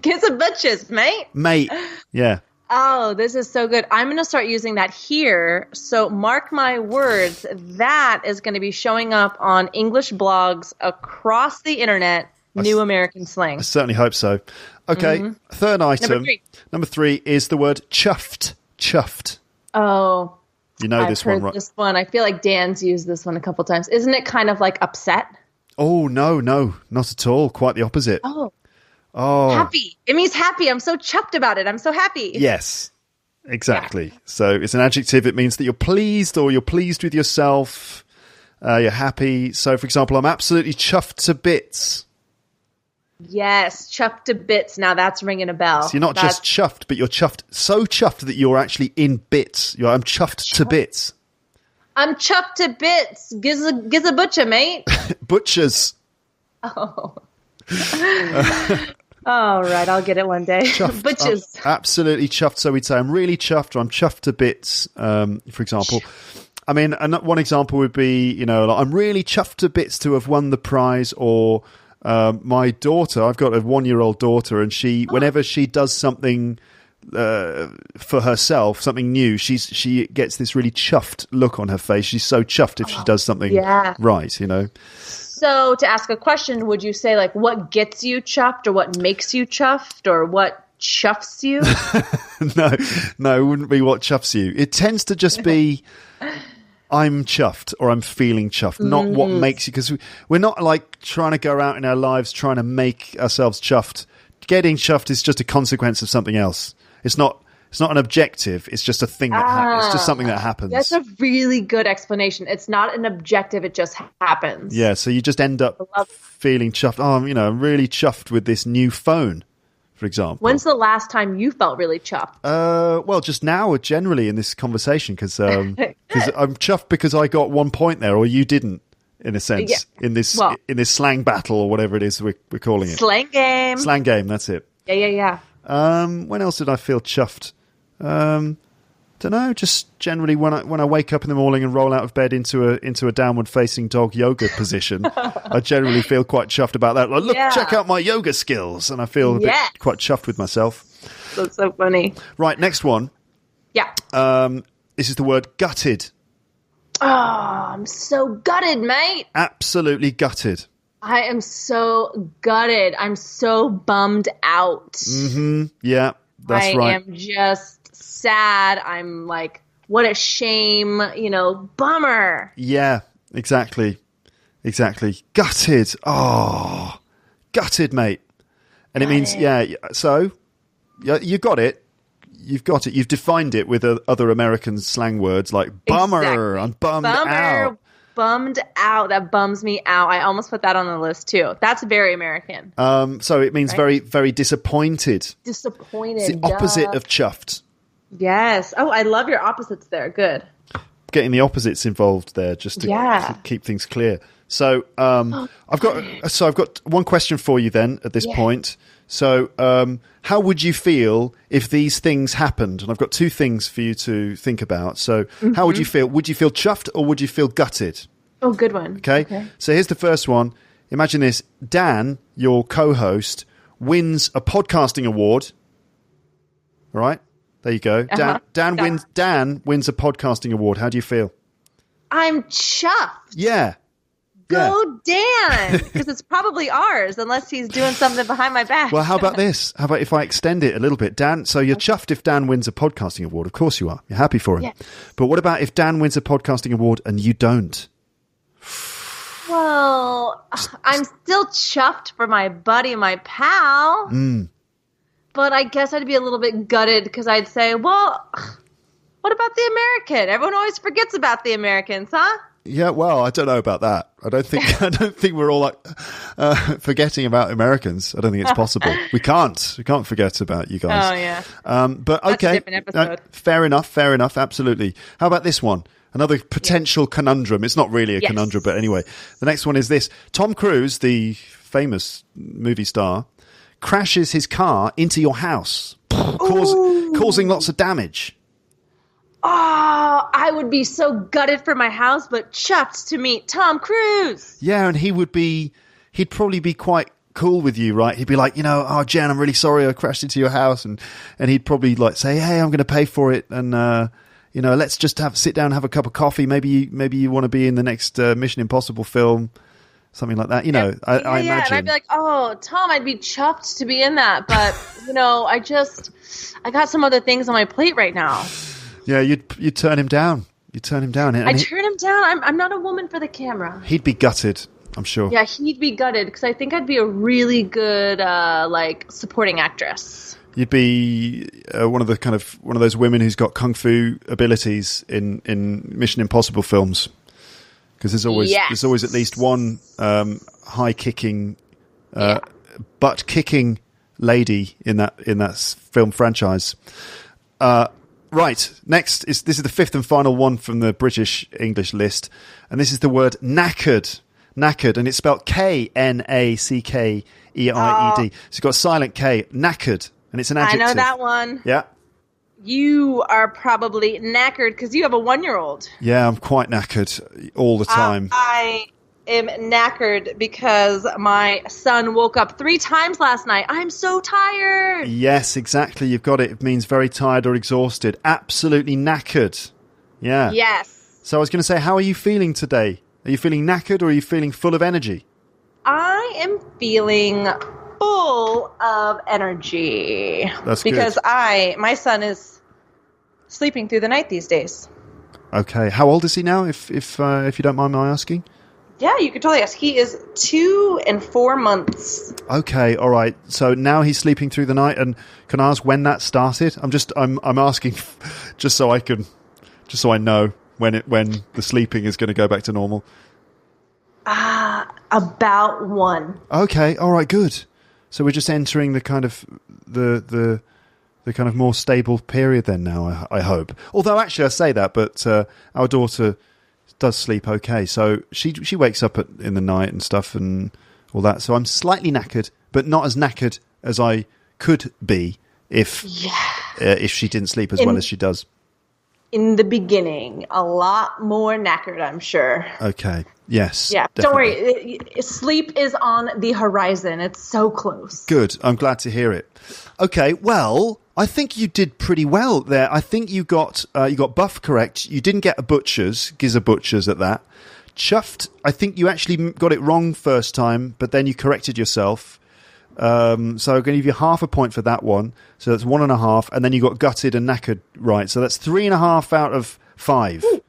Speaker 3: Giz a butcher's, mate.
Speaker 2: Mate. Yeah.
Speaker 3: Oh, this is so good. I'm going to start using that here. So mark my words, that is going to be showing up on English blogs across the internet. New American slang.
Speaker 2: I certainly hope so. Okay, third item. Number three is the word chuffed. Chuffed.
Speaker 3: Oh.
Speaker 2: You know this one, right?
Speaker 3: This one. I feel like Dan's used this one a couple times. Isn't it kind of like upset?
Speaker 2: Oh, no, not at all. Quite the opposite.
Speaker 3: Oh. Happy. It means happy. I'm so chuffed about it. I'm so happy.
Speaker 2: Yes, exactly. Yeah. So it's an adjective. It means that you're pleased, or you're pleased with yourself. You're happy. So, for example, I'm absolutely chuffed to bits.
Speaker 3: Yes, chuffed to bits. Now that's ringing a bell.
Speaker 2: So you're not just chuffed, but you're chuffed, so chuffed that you're actually in bits. I'm chuffed to bits.
Speaker 3: I'm chuffed to bits. Giz a butcher, mate.
Speaker 2: Butchers.
Speaker 3: Oh. All right, I'll get it one day. Butchers.
Speaker 2: Absolutely chuffed. So we'd say I'm really chuffed, or I'm chuffed to bits, for example. I mean, one example would be, like, I'm really chuffed to bits to have won the prize, or my daughter, I've got a 1-year-old daughter, and whenever she does something for herself, something new, she gets this really chuffed look on her face. She's so chuffed if she does something right,
Speaker 3: So to ask a question, would you say, like, what gets you chuffed, or what makes you chuffed, or what chuffs you?
Speaker 2: No, it wouldn't be what chuffs you. It tends to just be I'm chuffed, or I'm feeling chuffed, not what makes you, because we're not like trying to go out in our lives trying to make ourselves chuffed. Getting chuffed is just a consequence of something else. It's not an objective. It's just a thing that happens. It's just something that happens.
Speaker 3: That's a really good explanation. It's not an objective. It just happens.
Speaker 2: Yeah. So you just end up feeling chuffed. Oh, I'm really chuffed with this new phone, for example.
Speaker 3: When's the last time you felt really chuffed?
Speaker 2: Well, just now, generally in this conversation, because I'm chuffed because I got 1 point there, or you didn't, in a sense, in this slang battle, or whatever it is we're calling it.
Speaker 3: Slang game.
Speaker 2: Slang game. That's it.
Speaker 3: Yeah.
Speaker 2: When else did I feel chuffed? Don't know. Just generally when I wake up in the morning and roll out of bed into a downward facing dog yoga position, I generally feel quite chuffed about that. Like, look, check out my yoga skills, and I feel quite chuffed with myself.
Speaker 3: That's so funny.
Speaker 2: Right, next one.
Speaker 3: Yeah.
Speaker 2: This is the word gutted.
Speaker 3: Oh, I'm so gutted, mate.
Speaker 2: Absolutely gutted.
Speaker 3: I am so gutted. I'm so bummed out.
Speaker 2: Mm-hmm. Yeah, that's right. I
Speaker 3: am just sad. I'm like, what a shame, bummer.
Speaker 2: Yeah, exactly. Gutted. Oh, gutted, mate. And it means, so you got it. You've got it. You've defined it with other American slang words like bummer. Exactly. I'm bummed out.
Speaker 3: Bummed out. That bums me out. I almost put that on the list too. That's very American.
Speaker 2: So it means very, very disappointed.
Speaker 3: Disappointed.
Speaker 2: It's the opposite of chuffed.
Speaker 3: Yes. Oh, I love your opposites there. Good.
Speaker 2: Getting the opposites involved there just to keep things clear. So I've got one question for you then at this point. So how would you feel if these things happened? And I've got two things for you to think about. So how would you feel? Would you feel chuffed, or would you feel gutted?
Speaker 3: Oh, good one.
Speaker 2: Okay. So here's the first one. Imagine this. Dan, your co-host, wins a podcasting award. All right? There you go. Dan wins a podcasting award. How do you feel?
Speaker 3: I'm chuffed.
Speaker 2: Yeah.
Speaker 3: Go Dan, because it's probably ours, unless he's doing something behind my back.
Speaker 2: Well, how about this? How about if I extend it a little bit? Dan, so you're chuffed if Dan wins a podcasting award. Of course you are. You're happy for him. Yes. But what about if Dan wins a podcasting award and you don't?
Speaker 3: Well, I'm still chuffed for my buddy, my pal. But I guess I'd be a little bit gutted because I'd say, well, what about the American? Everyone always forgets about the Americans, huh?
Speaker 2: Yeah, well, I don't know about that. I don't think we're all like forgetting about Americans. I don't think it's possible. We can't forget about you guys.
Speaker 3: Oh yeah.
Speaker 2: But okay,
Speaker 3: that's a different episode.
Speaker 2: Fair enough. Absolutely. How about this one? Another potential conundrum. It's not really a conundrum, but anyway. The next one is this: Tom Cruise, the famous movie star, crashes his car into your house, causing lots of damage.
Speaker 3: Oh, I would be so gutted for my house, but chuffed to meet Tom Cruise.
Speaker 2: Yeah, and he'd probably be quite cool with you, right? He'd be like, oh, Jen, I'm really sorry I crashed into your house. And he'd probably like say, hey, I'm going to pay for it. And, let's just sit down and have a cup of coffee. Maybe you want to be in the next Mission Impossible film. Something like that, I imagine.
Speaker 3: And I'd be like, oh, Tom, I'd be chuffed to be in that. But, I got some other things on my plate right now.
Speaker 2: Yeah, you'd turn him down. I'd turn him down.
Speaker 3: I'm not a woman for the camera.
Speaker 2: He'd be gutted, I'm sure.
Speaker 3: Yeah, he'd be gutted because I think I'd be a really good supporting actress.
Speaker 2: You'd be one of those women who's got kung fu abilities in Mission Impossible films, because there's always at least one high kicking butt-kicking lady in that film franchise. Right, next this is the fifth and final one from the British English list, and this is the word knackered. Knackered, and it's spelled Knackered. So it's got a silent K. Knackered, and it's an adjective.
Speaker 3: I know that one.
Speaker 2: Yeah.
Speaker 3: You are probably knackered because you have a 1-year-old.
Speaker 2: Yeah, I'm quite knackered all the time.
Speaker 3: I am knackered because my son woke up 3 times last night. I'm so tired.
Speaker 2: Yes, exactly. You've got it. It means very tired or exhausted. Absolutely knackered. Yeah.
Speaker 3: Yes.
Speaker 2: So I was going to say, how are you feeling today? Are you feeling knackered or are you feeling full of energy?
Speaker 3: I am feeling full of energy.
Speaker 2: That's good.
Speaker 3: Because my son is sleeping through the night these days.
Speaker 2: Okay. How old is he now, if you don't mind my asking?
Speaker 3: Yeah, you could totally ask. He is 2 and 4 months. Okay,
Speaker 2: all right. So now he's sleeping through the night, and can I ask when that started? I'm asking just so I know when the sleeping is going to go back to normal.
Speaker 3: About 1.
Speaker 2: Okay, all right, good. So we're just entering the kind of the kind of more stable period then now, I hope. Although actually I say that, but our daughter does sleep okay. So she wakes up in the night and stuff and all that. So I'm slightly knackered, but not as knackered as I could be if she didn't sleep as well as she does.
Speaker 3: In the beginning, a lot more knackered, I'm sure.
Speaker 2: Okay. Yes.
Speaker 3: Yeah.
Speaker 2: Definitely.
Speaker 3: Don't worry. Sleep is on the horizon. It's so close.
Speaker 2: Good. I'm glad to hear it. Okay. Well, I think you did pretty well there. I think you got buff correct. You didn't get a butcher's, Giza Butcher's at that. Chuffed, I think you actually got it wrong first time, but then you corrected yourself. So I'm going to give you half a point for that one. So that's 1.5, and then you got gutted and knackered right. So that's 3.5 out of 5.
Speaker 3: Ooh,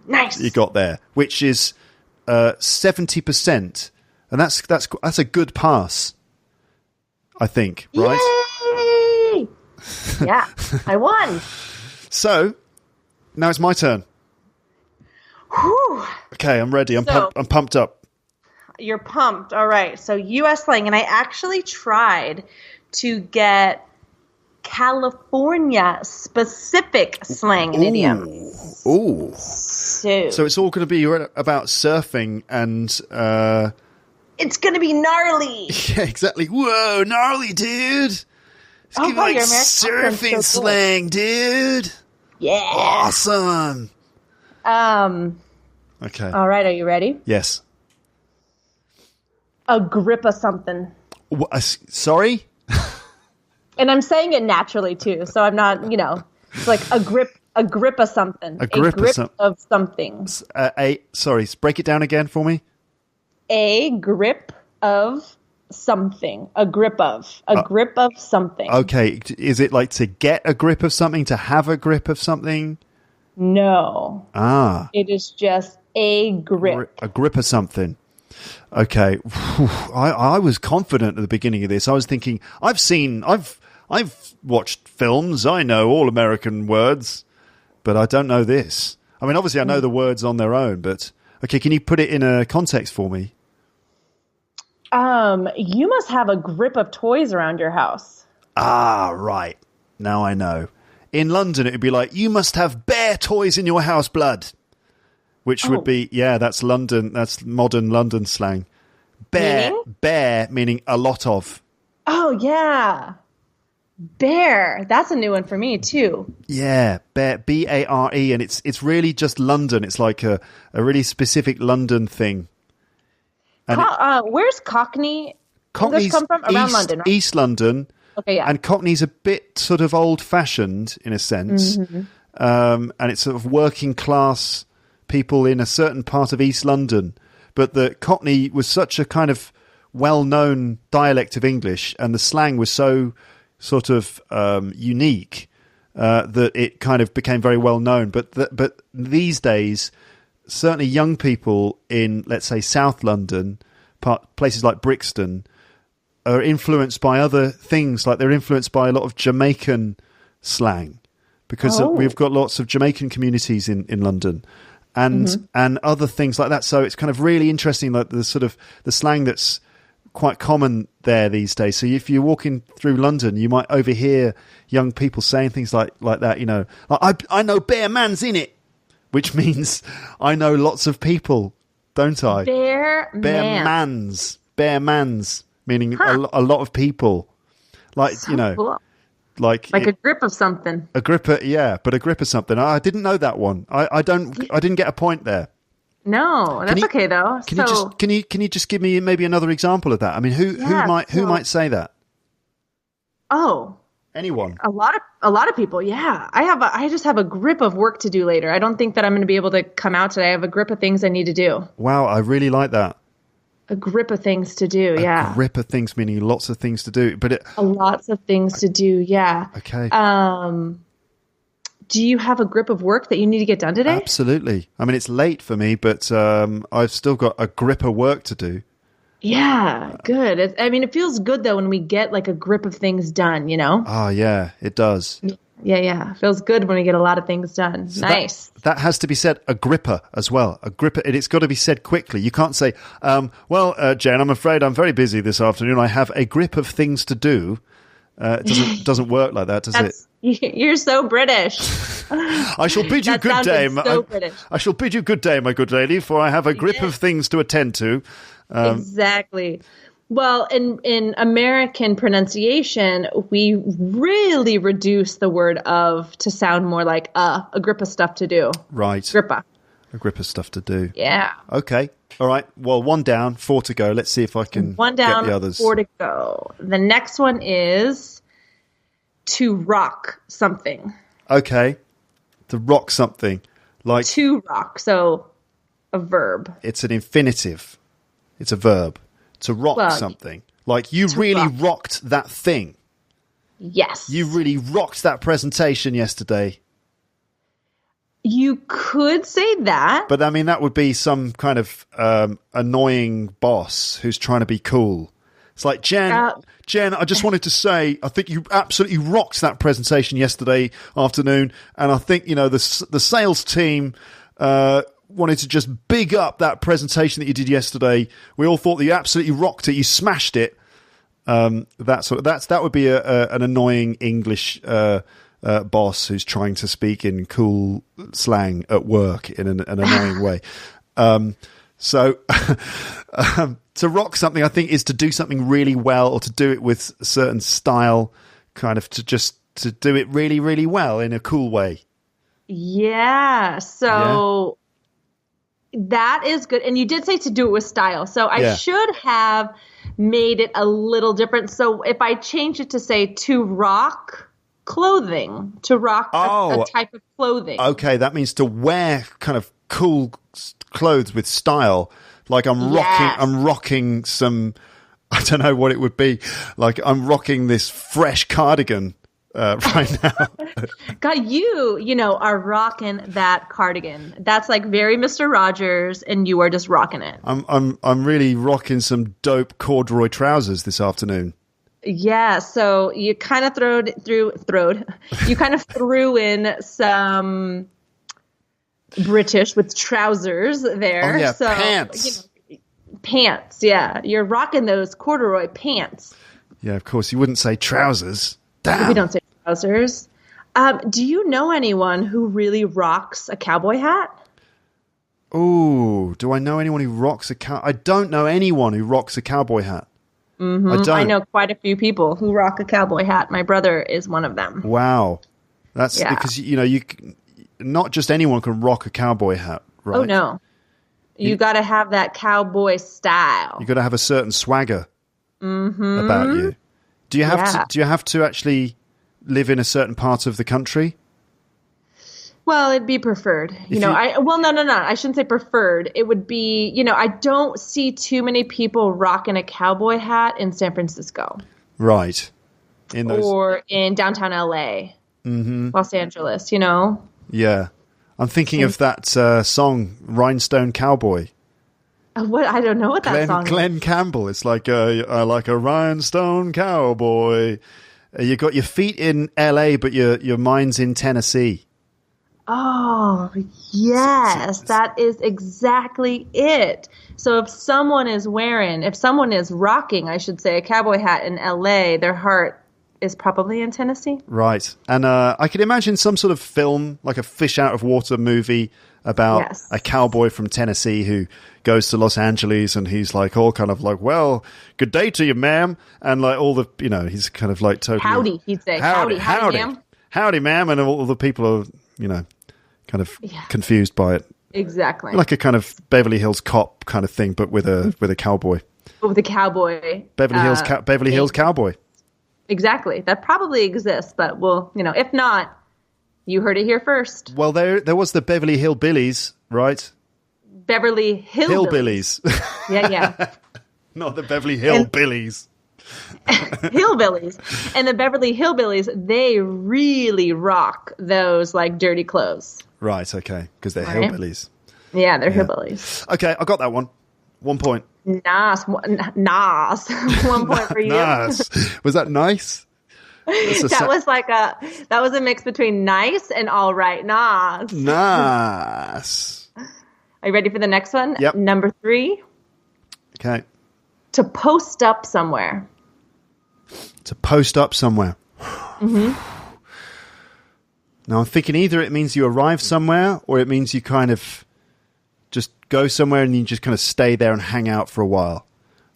Speaker 3: nice.
Speaker 2: You got there, which is 70%, and that's a good pass, I think. Right?
Speaker 3: Yay! Yeah, I won.
Speaker 2: So now it's my turn.
Speaker 3: Whew.
Speaker 2: Okay, I'm ready. I'm pumped up.
Speaker 3: You're pumped. All right. So US slang, and I actually tried to get California specific slang and idioms.
Speaker 2: Ooh.
Speaker 3: So
Speaker 2: it's all going to be about surfing and
Speaker 3: it's going to be gnarly.
Speaker 2: Yeah, exactly. Whoa, gnarly, dude. It's gonna be like surfing slang, dude.
Speaker 3: Yeah.
Speaker 2: Awesome. Okay.
Speaker 3: All right, are you ready?
Speaker 2: Yes.
Speaker 3: A grip of something.
Speaker 2: Sorry?
Speaker 3: And I'm saying it naturally too, so I'm not, it's like a grip of something.
Speaker 2: A grip
Speaker 3: of something.
Speaker 2: Sorry, break it down again for me.
Speaker 3: A grip of something. A grip of something.
Speaker 2: Okay, is it like to get a grip of something, to have a grip of something?
Speaker 3: No. It is just a grip.
Speaker 2: A grip of something. Okay. I was confident at the beginning of this. I was thinking, I've watched films. I know all American words, but I don't know this. I mean, obviously I know the words on their own, but okay, can you put it in a context for me?
Speaker 3: You must have a grip of toys around your house.
Speaker 2: Right. Now I know. In London, it would be like, you must have bear toys in your house, blood. Which would be, that's London, that's modern London slang. Bear meaning a lot of.
Speaker 3: Oh, yeah. Bear. That's a new one for me, too.
Speaker 2: Yeah, bear, B-A-R-E, and it's really just London. It's like a really specific London thing. And
Speaker 3: where's Cockney?
Speaker 2: Cockney's
Speaker 3: come from? Around London, right?
Speaker 2: East London.
Speaker 3: Okay, yeah.
Speaker 2: And Cockney's a bit sort of old-fashioned, in a sense. Mm-hmm. And it's sort of working class people in a certain part of East London, but the Cockney was such a kind of well-known dialect of English, and the slang was so sort of unique that it kind of became very well-known. But these days, certainly young people in, let's say, South London, places like Brixton, are influenced by other things, like they're influenced by a lot of Jamaican slang, because we've got lots of Jamaican communities in London. And other things like that. So it's kind of really interesting, like the sort of the slang that's quite common there these days. So if you're walking through London, you might overhear young people saying things like that. You know, like, I know bare man's in it, which means I know lots of people, don't I?
Speaker 3: Bare
Speaker 2: man's, meaning a lot of people. Like,
Speaker 3: so
Speaker 2: you know,
Speaker 3: cool.
Speaker 2: like
Speaker 3: a grip of something.
Speaker 2: A grip of something. I didn't know that one. I didn't get a point there.
Speaker 3: No, that's okay though.
Speaker 2: Can you just give me maybe another example of that? I mean, who might say that?
Speaker 3: Oh,
Speaker 2: anyone?
Speaker 3: A lot of people. Yeah, I just have a grip of work to do later. I don't think that I'm going to be able to come out today. I have a grip of things I need to do.
Speaker 2: Wow, I really like that.
Speaker 3: A grip of things to do. Yeah,
Speaker 2: a grip of things meaning lots of things to do, but
Speaker 3: lots of things to do. Yeah.
Speaker 2: Okay.
Speaker 3: Do you have a grip of work that you need to get done today?
Speaker 2: Absolutely. I mean, it's late for me, but I've still got a grip of work to do.
Speaker 3: Yeah, good. It feels good, though, when we get like a grip of things done, you know?
Speaker 2: Oh, yeah, it does.
Speaker 3: Yeah. It feels good when we get a lot of things done. So nice.
Speaker 2: That has to be said, a gripper as well. A gripper, it's got to be said quickly. You can't say, Jen, I'm afraid I'm very busy this afternoon. I have a grip of things to do. It doesn't work like that, does it?
Speaker 3: You're so British.
Speaker 2: I shall bid you good day. I shall bid you good day, my good lady, for I have a grip of things to attend to.
Speaker 3: Exactly. Well, in American pronunciation, we really reduce the word of to sound more like a grip of stuff to do.
Speaker 2: Right.
Speaker 3: Grippa.
Speaker 2: A grip of stuff to do.
Speaker 3: Yeah.
Speaker 2: Okay. All right. Well, 1 down, 4 to go. Let's see if I can
Speaker 3: get the
Speaker 2: others.
Speaker 3: 4 to go. The next one is to rock something.
Speaker 2: Okay. To rock something. Like
Speaker 3: to rock. So a verb.
Speaker 2: It's an infinitive. It's a verb. To rock something. Like you really rocked that thing.
Speaker 3: Yes.
Speaker 2: You really rocked that presentation yesterday.
Speaker 3: You could say that.
Speaker 2: But I mean, that would be some kind of annoying boss who's trying to be cool. It's like, Jen, I just wanted to say, I think you absolutely rocked that presentation yesterday afternoon. And I think, you know, the sales team wanted to just big up that presentation that you did yesterday. We all thought that you absolutely rocked it. You smashed it. That would be an annoying English boss who's trying to speak in cool slang at work in an annoying way. So to rock something, I think, is to do something really well or to do it with a certain style, kind of to do it really, really well in a cool way.
Speaker 3: Yeah. So that is good. And you did say to do it with style. So I should have made it a little different. So if I change it to say to rock clothing, to rock a type of clothing.
Speaker 2: Okay, that means to wear kind of cool clothes with style. Like I'm rocking some, I don't know what it would be. Like I'm rocking this fresh cardigan right now.
Speaker 3: God, you are rocking that cardigan. That's like very Mr. Rogers, and you are just rocking it.
Speaker 2: I'm really rocking some dope corduroy trousers this afternoon.
Speaker 3: Yeah, so you kind of threw in some British with trousers there.
Speaker 2: Oh yeah,
Speaker 3: so,
Speaker 2: pants.
Speaker 3: Pants, yeah. You're rocking those corduroy pants.
Speaker 2: Yeah, of course. You wouldn't say trousers. Damn.
Speaker 3: We don't say trousers. Do you know anyone who really rocks a cowboy hat?
Speaker 2: Ooh, do I know anyone who rocks I don't know anyone who rocks a cowboy hat.
Speaker 3: Mm-hmm. I know quite a few people who rock a cowboy hat. My brother is one of them.
Speaker 2: Wow. That's because, not just anyone can rock a cowboy hat, right?
Speaker 3: Oh, no. You got to have that cowboy style.
Speaker 2: You got to have a certain swagger about you. Do you have to actually live in a certain part of the country?
Speaker 3: Well, it'd be preferred. No. I shouldn't say preferred. It would be, I don't see too many people rocking a cowboy hat in San Francisco.
Speaker 2: Right.
Speaker 3: Or in downtown LA. Mm-hmm. Los Angeles,
Speaker 2: Yeah. I'm thinking of that song, Rhinestone Cowboy.
Speaker 3: What? I don't know what that song is.
Speaker 2: Glenn Campbell. It's like I like a rhinestone cowboy. You got your feet in LA, but your mind's in Tennessee.
Speaker 3: Oh, yes, that is exactly it. So if someone is rocking, I should say, a cowboy hat in LA, their heart is probably in Tennessee.
Speaker 2: Right. And I can imagine some sort of film, like a fish out of water movie about a cowboy from Tennessee who goes to Los Angeles and he's like all kind of like, well, good day to you, ma'am. And like all the, he's kind of like totally...
Speaker 3: Howdy, he'd say. Howdy, ma'am.
Speaker 2: Howdy, ma'am. And all the people are, kind of confused by it.
Speaker 3: Exactly.
Speaker 2: Like a kind of Beverly Hills Cop kind of thing, but with a cowboy.
Speaker 3: With a cowboy.
Speaker 2: Beverly Hills Cowboy.
Speaker 3: Exactly. That probably exists, but if not, you heard it here first.
Speaker 2: Well, there was the Beverly Hillbillies, right?
Speaker 3: Beverly Hillbillies. Yeah.
Speaker 2: Not the Beverly Hillbillies.
Speaker 3: Hillbillies. And the Beverly Hillbillies, they really rock those like dirty clothes.
Speaker 2: Right, okay, because they're hillbillies.
Speaker 3: Yeah, they're hillbillies.
Speaker 2: Okay, I got that one. 1 point.
Speaker 3: Nice. 1 point for you.
Speaker 2: Nice. Was that nice?
Speaker 3: That was a mix between nice and all right. Nice.
Speaker 2: Nice.
Speaker 3: Are you ready for the next one?
Speaker 2: Yep.
Speaker 3: Number 3.
Speaker 2: Okay.
Speaker 3: To post up somewhere.
Speaker 2: To post up somewhere. Mm-hmm. Now, I'm thinking either it means you arrive somewhere or it means you kind of just go somewhere and you just kind of stay there and hang out for a while.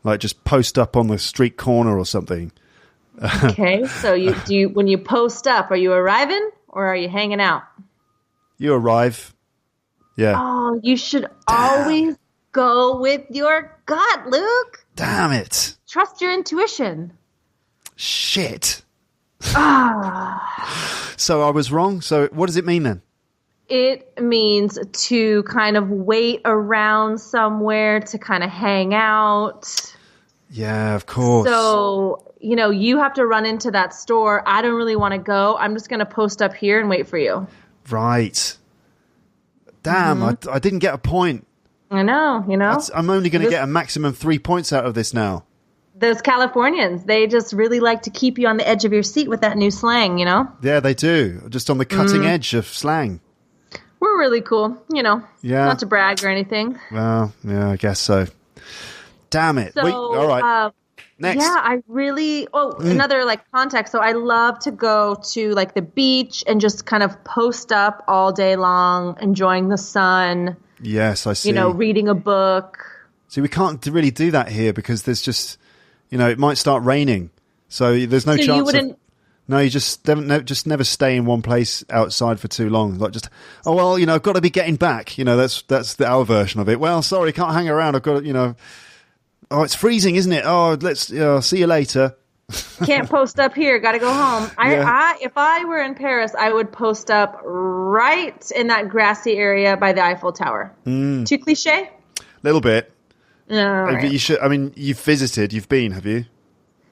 Speaker 2: Like just post up on the street corner or something.
Speaker 3: Okay, so when you post up, are you arriving or are you hanging out?
Speaker 2: You arrive. Yeah.
Speaker 3: Oh, you should always go with your gut, Luke.
Speaker 2: Damn it.
Speaker 3: Trust your intuition.
Speaker 2: Shit. So I was wrong. So what does it mean then?
Speaker 3: It means to kind of wait around somewhere to kind of hang out.
Speaker 2: Yeah, of course.
Speaker 3: So, you have to run into that store. I don't really want to go. I'm just going to post up here and wait for you.
Speaker 2: Right. Damn, I didn't get a point.
Speaker 3: I know,
Speaker 2: I'm only going to get a maximum 3 points out of this now.
Speaker 3: Those Californians, they just really like to keep you on the edge of your seat with that new slang,
Speaker 2: Yeah, they do. Just on the cutting edge of slang.
Speaker 3: We're really cool,
Speaker 2: Yeah.
Speaker 3: Not to brag or anything.
Speaker 2: Well, yeah, I guess so. Damn it.
Speaker 3: So,
Speaker 2: all right. Next.
Speaker 3: Yeah, I really... another context. So I love to go to the beach and just kind of post up all day long, enjoying the sun.
Speaker 2: Yes, I see.
Speaker 3: Reading a book.
Speaker 2: See, we can't really do that here because there's just... it might start raining. So there's no chance
Speaker 3: you wouldn't...
Speaker 2: No, you just never stay in one place outside for too long. Like just, I've got to be getting back. That's our version of it. Well, sorry, can't hang around. I've got to, oh, it's freezing, isn't it? Oh, let's see you later.
Speaker 3: Can't post up here. Got to go home. If I were in Paris, I would post up right in that grassy area by the Eiffel Tower. Too cliche?
Speaker 2: A little bit.
Speaker 3: No,
Speaker 2: you should. I mean, you've visited. You've been, have you?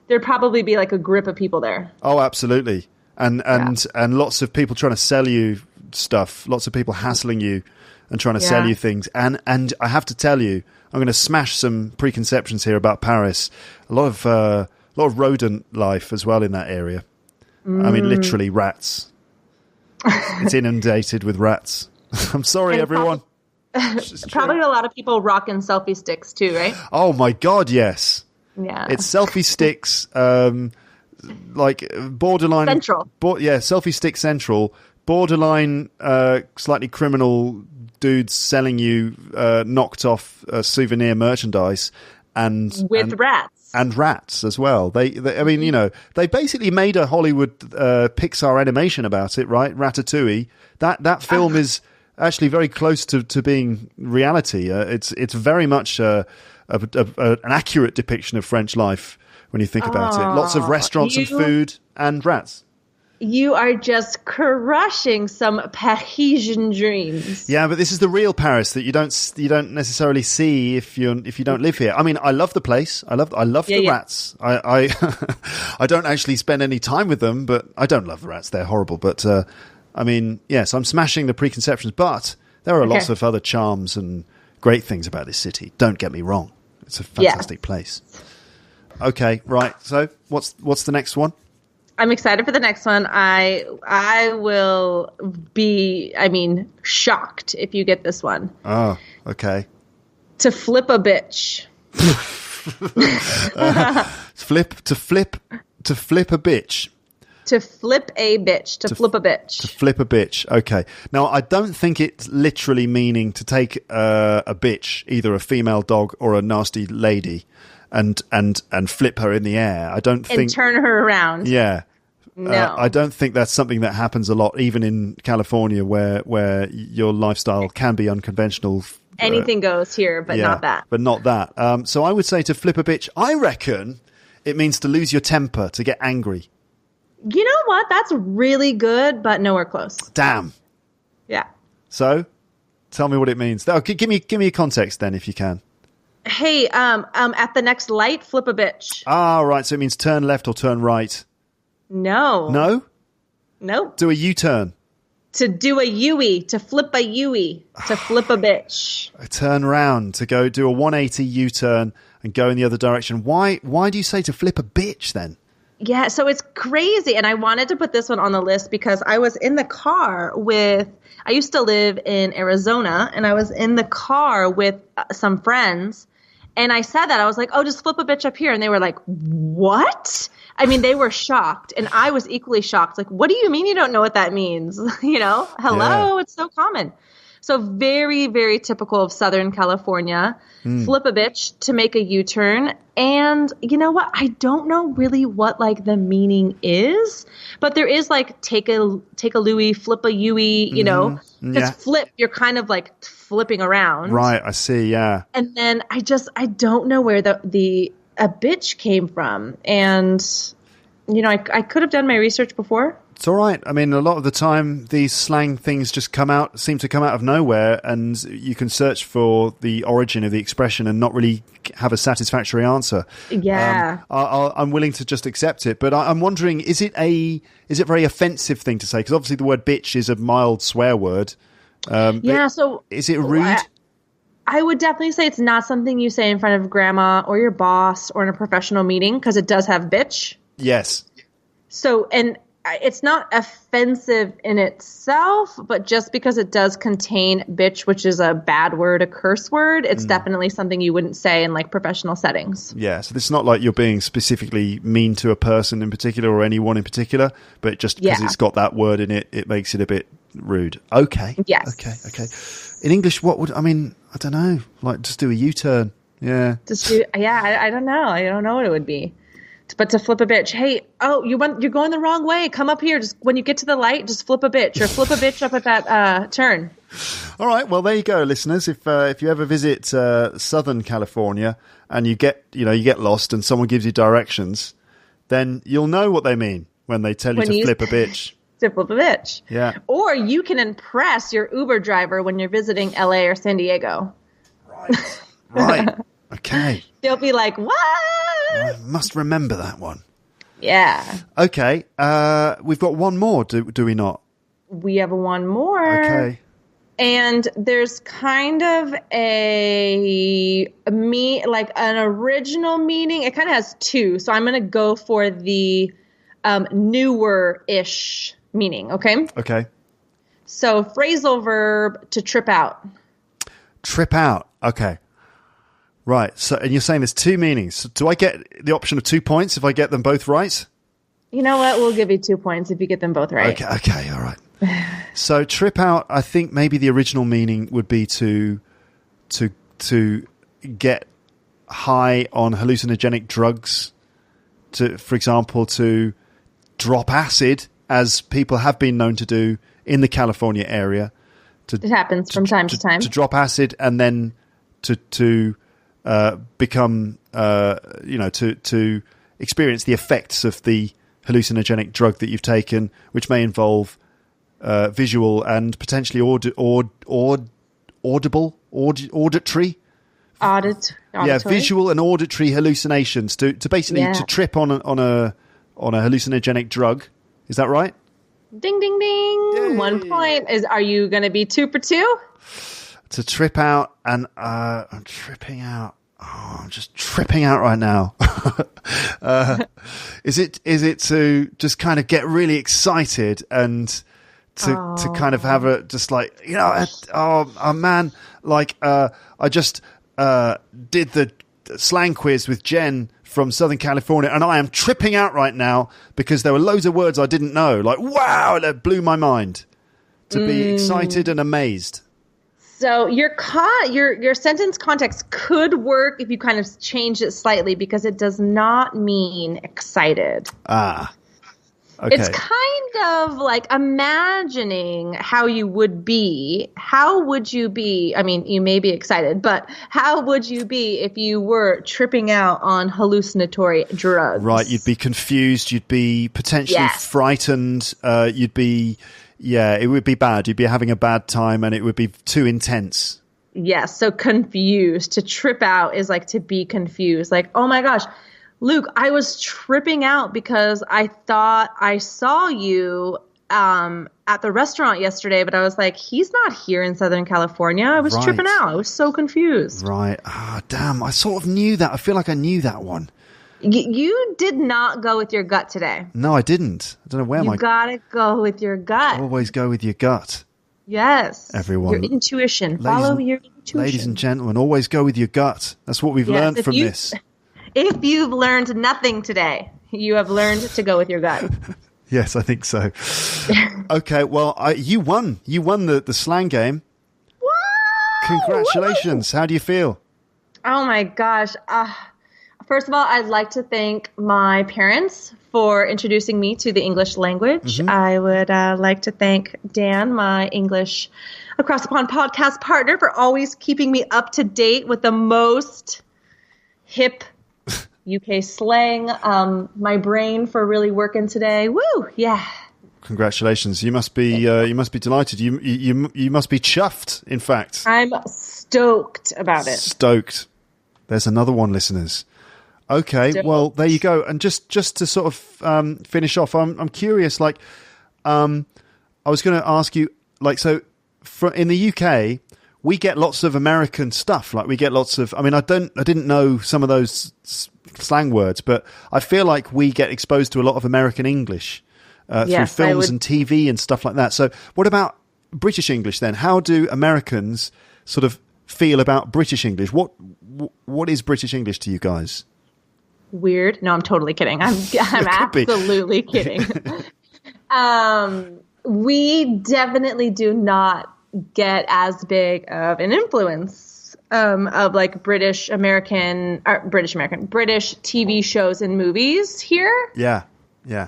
Speaker 3: There'd probably be a grip of people there.
Speaker 2: Oh, absolutely. And lots of people trying to sell you stuff. Lots of people hassling you and trying to sell you things. And I have to tell you, I'm going to smash some preconceptions here about Paris. A lot of rodent life as well in that area. I mean, literally rats. It's inundated with rats. I'm sorry, everyone.
Speaker 3: Probably a lot of people rocking selfie sticks too, right?
Speaker 2: Oh my God, yes.
Speaker 3: Yeah.
Speaker 2: It's selfie sticks, borderline
Speaker 3: central.
Speaker 2: Selfie stick central. Borderline, slightly criminal dudes selling you knocked off souvenir merchandise and
Speaker 3: rats
Speaker 2: and rats as well. They basically made a Hollywood Pixar animation about it, right? Ratatouille. That film is actually very close to being reality. It's very much an accurate depiction of French life when you think about it. Lots of restaurants and food and rats.
Speaker 3: You are just crushing some Parisian dreams.
Speaker 2: Yeah, but this is the real Paris that you don't necessarily see if you don't live here. I mean, I love the place. I love the rats. I I don't actually spend any time with them, but I don't love the rats. They're horrible. But I mean, yes, I'm smashing the preconceptions. But there are lots of other charms and great things about this city. Don't get me wrong. It's a fantastic place. Okay, right. So what's the next one?
Speaker 3: I'm excited for the next one. I will be, shocked if you get this one.
Speaker 2: Oh, okay.
Speaker 3: To flip a bitch.
Speaker 2: Flip a bitch.
Speaker 3: To flip a bitch. To flip a bitch.
Speaker 2: To flip a bitch. Okay. Now, I don't think it's literally meaning to take a bitch, either a female dog or a nasty lady, and flip her in the air. I don't think...
Speaker 3: And turn her around.
Speaker 2: Yeah.
Speaker 3: No.
Speaker 2: I don't think that's something that happens a lot, even in California, where your lifestyle can be unconventional.
Speaker 3: Anything goes here, but not that.
Speaker 2: But not that. So I would say to flip a bitch, I reckon it means to lose your temper, to get angry.
Speaker 3: You know what? That's really good, but nowhere close.
Speaker 2: Damn.
Speaker 3: Yeah.
Speaker 2: So, tell me what it means. Give me a context then, if you can.
Speaker 3: Hey, at the next light, flip a bitch.
Speaker 2: Ah, right. So it means turn left or turn right.
Speaker 3: No.
Speaker 2: No?
Speaker 3: Nope.
Speaker 2: Do a U-turn.
Speaker 3: To do a U-E, to flip a U-E, to flip a bitch.
Speaker 2: Turn round, to go do a 180 U-turn and go in the other direction. Why do you say to flip a bitch then?
Speaker 3: Yeah, so it's crazy. And I wanted to put this one on the list because I was in the car I used to live in Arizona, and I was in the car with some friends. And I said that. I was like, oh, just flip a bitch up here. And they were like, what? I mean, they were shocked. And I was equally shocked. Like, what do you mean you don't know what that means? Hello? Yeah. It's so common. So very, very typical of Southern California. Flip a bitch to make a U-turn. And you know what? I don't know really what like the meaning is, but there is like take a Louie, flip a Yui, because flip, you're kind of like flipping around.
Speaker 2: Right. I see. Yeah.
Speaker 3: And then I don't know where a bitch came from. And, I could have done my research before.
Speaker 2: It's all right. I mean, a lot of the time, these slang things just seem to come out of nowhere, and you can search for the origin of the expression and not really have a satisfactory answer.
Speaker 3: Yeah.
Speaker 2: I'm willing to just accept it, but I'm wondering, is it a very offensive thing to say? Because obviously the word bitch is a mild swear word.
Speaker 3: So
Speaker 2: is it rude?
Speaker 3: I would definitely say it's not something you say in front of grandma or your boss or in a professional meeting, because it does have bitch.
Speaker 2: Yes.
Speaker 3: So, and it's not offensive in itself, but just because it does contain bitch, which is a bad word, a curse word, it's definitely something you wouldn't say in like professional settings. Yeah,
Speaker 2: so it's not like you're being specifically mean to a person in particular or anyone in particular, but just because it's got that word in it, it makes it a bit rude. Okay.
Speaker 3: Yes.
Speaker 2: Okay. In English, I don't know, like just do a U-turn. Yeah.
Speaker 3: I don't know. I don't know what it would be. But to flip a bitch, hey, you're going the wrong way. Come up here. Just when you get to the light, just flip a bitch or flip a bitch up at that turn.
Speaker 2: All right. Well, there you go, listeners. If you ever visit Southern California and you get lost and someone gives you directions, then you'll know what they mean when they tell you to flip a bitch.
Speaker 3: To flip a bitch.
Speaker 2: Yeah.
Speaker 3: Or you can impress your Uber driver when you're visiting LA or San Diego.
Speaker 2: Right. Okay.
Speaker 3: They'll be like, what?
Speaker 2: I must remember that one.
Speaker 3: Yeah.
Speaker 2: Okay. We've got one more, do we not?
Speaker 3: We have one more.
Speaker 2: Okay.
Speaker 3: And there's kind of an original meaning. It kind of has two. So I'm going to go for the newer-ish meaning, okay?
Speaker 2: Okay.
Speaker 3: So phrasal verb to trip out.
Speaker 2: Trip out. Okay. Right. So, and you're saying there's two meanings. So do I get the option of 2 points if I get them both right?
Speaker 3: You know what? We'll give you 2 points if you get them both right.
Speaker 2: Okay. All right. So trip out, I think maybe the original meaning would be to get high on hallucinogenic drugs. For example, to drop acid, as people have been known to do in the California area.
Speaker 3: It happens from time to time.
Speaker 2: To drop acid and then to become, to experience the effects of the hallucinogenic drug that you've taken, which may involve visual and potentially auditory.
Speaker 3: Yeah,
Speaker 2: visual and auditory hallucinations to basically to trip on a hallucinogenic drug. Is that right?
Speaker 3: Ding, ding, ding. Yay. 1 point. Are you going to be 2 for 2?
Speaker 2: To trip out and I'm tripping out. Oh, I'm just tripping out right now. Is it to just kind of get really excited and to kind of have a just like, oh man, like I just did the slang quiz with Jen from Southern California, and I am tripping out right now because there were loads of words I didn't know. Like, wow, that blew my mind. To be excited and amazed.
Speaker 3: So your sentence context could work if you kind of change it slightly, because it does not mean excited.
Speaker 2: Ah, okay.
Speaker 3: It's kind of like imagining how you would be. How would you be? I mean, you may be excited, but how would you be if you were tripping out on hallucinatory drugs?
Speaker 2: Right, you'd be confused. You'd be potentially frightened. You'd be... Yeah, it would be bad. You'd be having a bad time and it would be too intense.
Speaker 3: Yes, so confused. To trip out is like to be confused. Like, oh my gosh, Luke, I was tripping out because I thought I saw you at the restaurant yesterday, but I was like, he's not here in Southern California. I was tripping out. I was so confused.
Speaker 2: Right. Ah, damn. I sort of knew that. I feel like I knew that one.
Speaker 3: You did not go with your gut today.
Speaker 2: No, I didn't. I don't know where
Speaker 3: You gotta go with your gut.
Speaker 2: Always go with your gut.
Speaker 3: Yes.
Speaker 2: Everyone.
Speaker 3: Your intuition. Follow your intuition.
Speaker 2: Ladies and gentlemen, always go with your gut. That's what we've learned from this.
Speaker 3: If you've learned nothing today, you have learned to go with your gut.
Speaker 2: Yes, I think so. Okay, well, you won. You won the slang game.
Speaker 3: Woo!
Speaker 2: Congratulations. How do you feel?
Speaker 3: Oh, my gosh. First of all, I'd like to thank my parents for introducing me to the English language. Mm-hmm. I would like to thank Dan, my English Across the Pond podcast partner, for always keeping me up to date with the most hip UK slang. My brain for really working today. Woo! Yeah.
Speaker 2: Congratulations. You must be delighted. You must be chuffed, in fact.
Speaker 3: I'm stoked about it.
Speaker 2: Stoked. There's another one, listeners. Okay, well, there you go. And just to sort of finish off, I'm curious. Like, I was going to ask you, like, so in the UK, we get lots of American stuff. Like, we get lots of. I mean, I didn't know some of those slang words, but I feel like we get exposed to a lot of American English through films and TV and stuff like that. So, what about British English then? How do Americans sort of feel about British English? What is British English to you guys?
Speaker 3: Weird. No, I'm totally kidding. I'm absolutely kidding. We definitely do not get as big of an influence of like British TV shows and movies here.
Speaker 2: Yeah.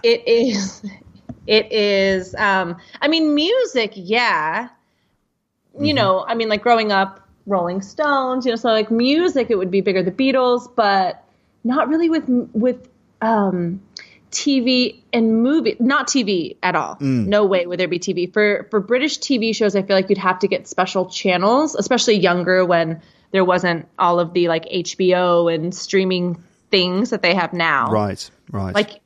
Speaker 3: It is. I mean, music. Yeah. You know, I mean, like growing up, Rolling Stones. You know, so like music, it would be bigger. The Beatles, but not really with TV and movie. Not TV at all. No way would there be TV. For British TV shows, I feel like you'd have to get special channels, especially younger, when there wasn't all of the like HBO and streaming things that they have now.
Speaker 2: Right.
Speaker 3: Like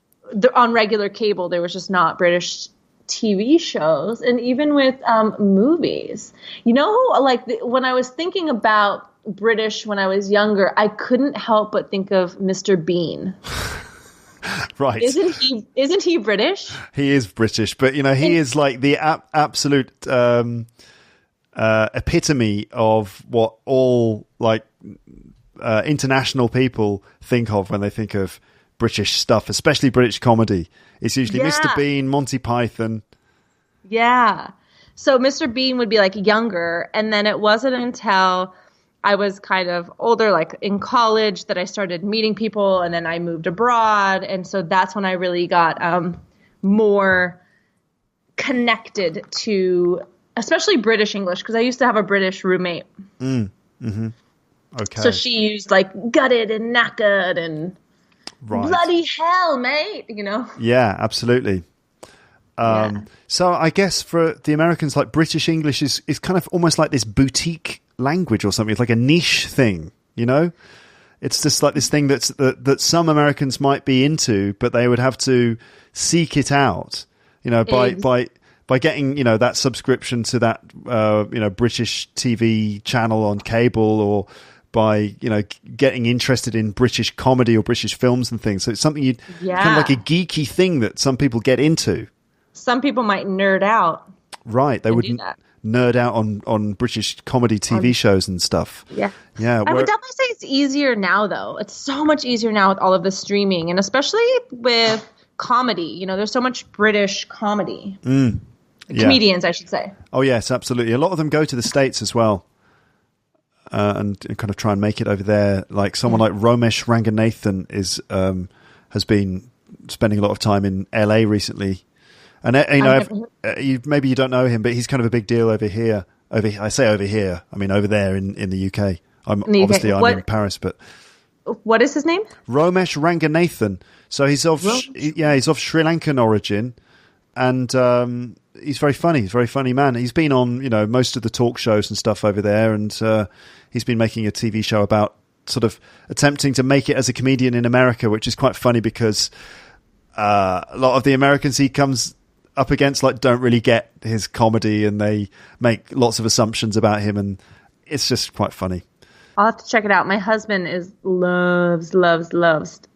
Speaker 3: on regular cable, there was just not British TV shows. And even with movies. You know, like when I was thinking about British when I was younger, I couldn't help but think of Mr. Bean.
Speaker 2: Right.
Speaker 3: Isn't he British?
Speaker 2: He is British, but you know, he is like the absolute epitome of what all like international people think of when they think of British stuff, especially British comedy. It's usually Mr. Bean, Monty Python.
Speaker 3: Yeah. So Mr. Bean would be like younger, and then it wasn't until I was kind of older, like in college, that I started meeting people, and then I moved abroad. And so that's when I really got more connected to, especially British English, because I used to have a British roommate.
Speaker 2: Mm-hmm. Okay.
Speaker 3: So she used like gutted and knackered and bloody hell, mate, you know?
Speaker 2: Yeah, absolutely. So I guess for the Americans, like British English is kind of almost like this boutique language or something. It's like a niche thing, you know? It's just like this thing that some Americans might be into, but they would have to seek it out, you know, by getting, you know, that subscription to that, you know, British TV channel on cable, or by getting interested in British comedy or British films and things. So it's something kind of like a geeky thing that some people get into.
Speaker 3: Some people might nerd out.
Speaker 2: Right, they would nerd out on British comedy TV shows and stuff.
Speaker 3: Yeah.
Speaker 2: I
Speaker 3: would definitely say it's easier now, though. It's so much easier now with all of the streaming, and especially with comedy. There's so much British comedy. Comedians, I should say.
Speaker 2: Oh, yes, absolutely. A lot of them go to the States as well. And kind of try and make it over there. Like someone like Romesh Ranganathan has been spending a lot of time in LA recently, and maybe you don't know him, but he's kind of a big deal over here. I say over here, I mean over there in the UK. I'm in Paris, but
Speaker 3: what is his name?
Speaker 2: Romesh Ranganathan. So he's of Sri Lankan origin, and he's very funny. He's a very funny man. He's been on most of the talk shows and stuff over there, and he's been making a TV show about sort of attempting to make it as a comedian in America, which is quite funny because a lot of the Americans he comes up against don't really get his comedy, and they make lots of assumptions about him, and it's just quite funny.
Speaker 3: I'll have to check it out. My husband loves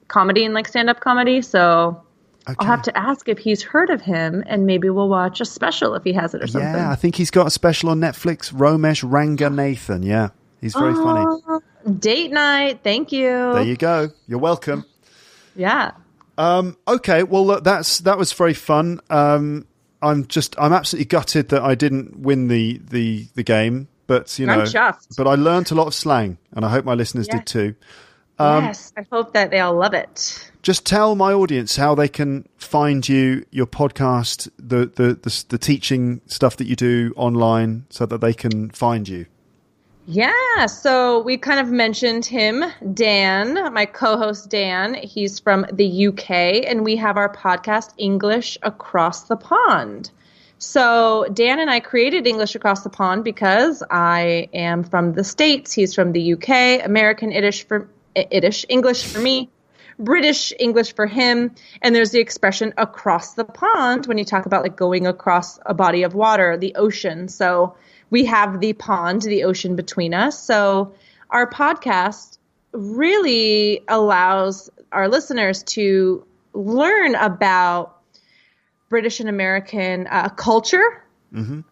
Speaker 3: comedy and stand-up comedy, so okay. I'll have to ask if he's heard of him, and maybe we'll watch a special if he has it or something.
Speaker 2: Yeah, I think he's got a special on Netflix, Romesh Ranganathan. Yeah, he's very funny.
Speaker 3: Date night, thank you.
Speaker 2: There you go. You're welcome.
Speaker 3: Yeah.
Speaker 2: Okay, well, look, that was very fun. I'm absolutely gutted that I didn't win the game, but
Speaker 3: I'm chuffed.
Speaker 2: But I learned a lot of slang, and I hope my listeners did too.
Speaker 3: Yes, I hope that they all love it.
Speaker 2: Just tell my audience how they can find you, your podcast, the teaching stuff that you do online, so that they can find you.
Speaker 3: Yeah, so we kind of mentioned him, Dan, my co-host Dan. He's from the UK, and we have our podcast, English Across the Pond. So Dan and I created English Across the Pond because I am from the States. He's from the UK, American English for me, British English for him. And there's the expression across the pond when you talk about going across a body of water, the ocean. So we have the pond, the ocean between us. So our podcast really allows our listeners to learn about British and American culture,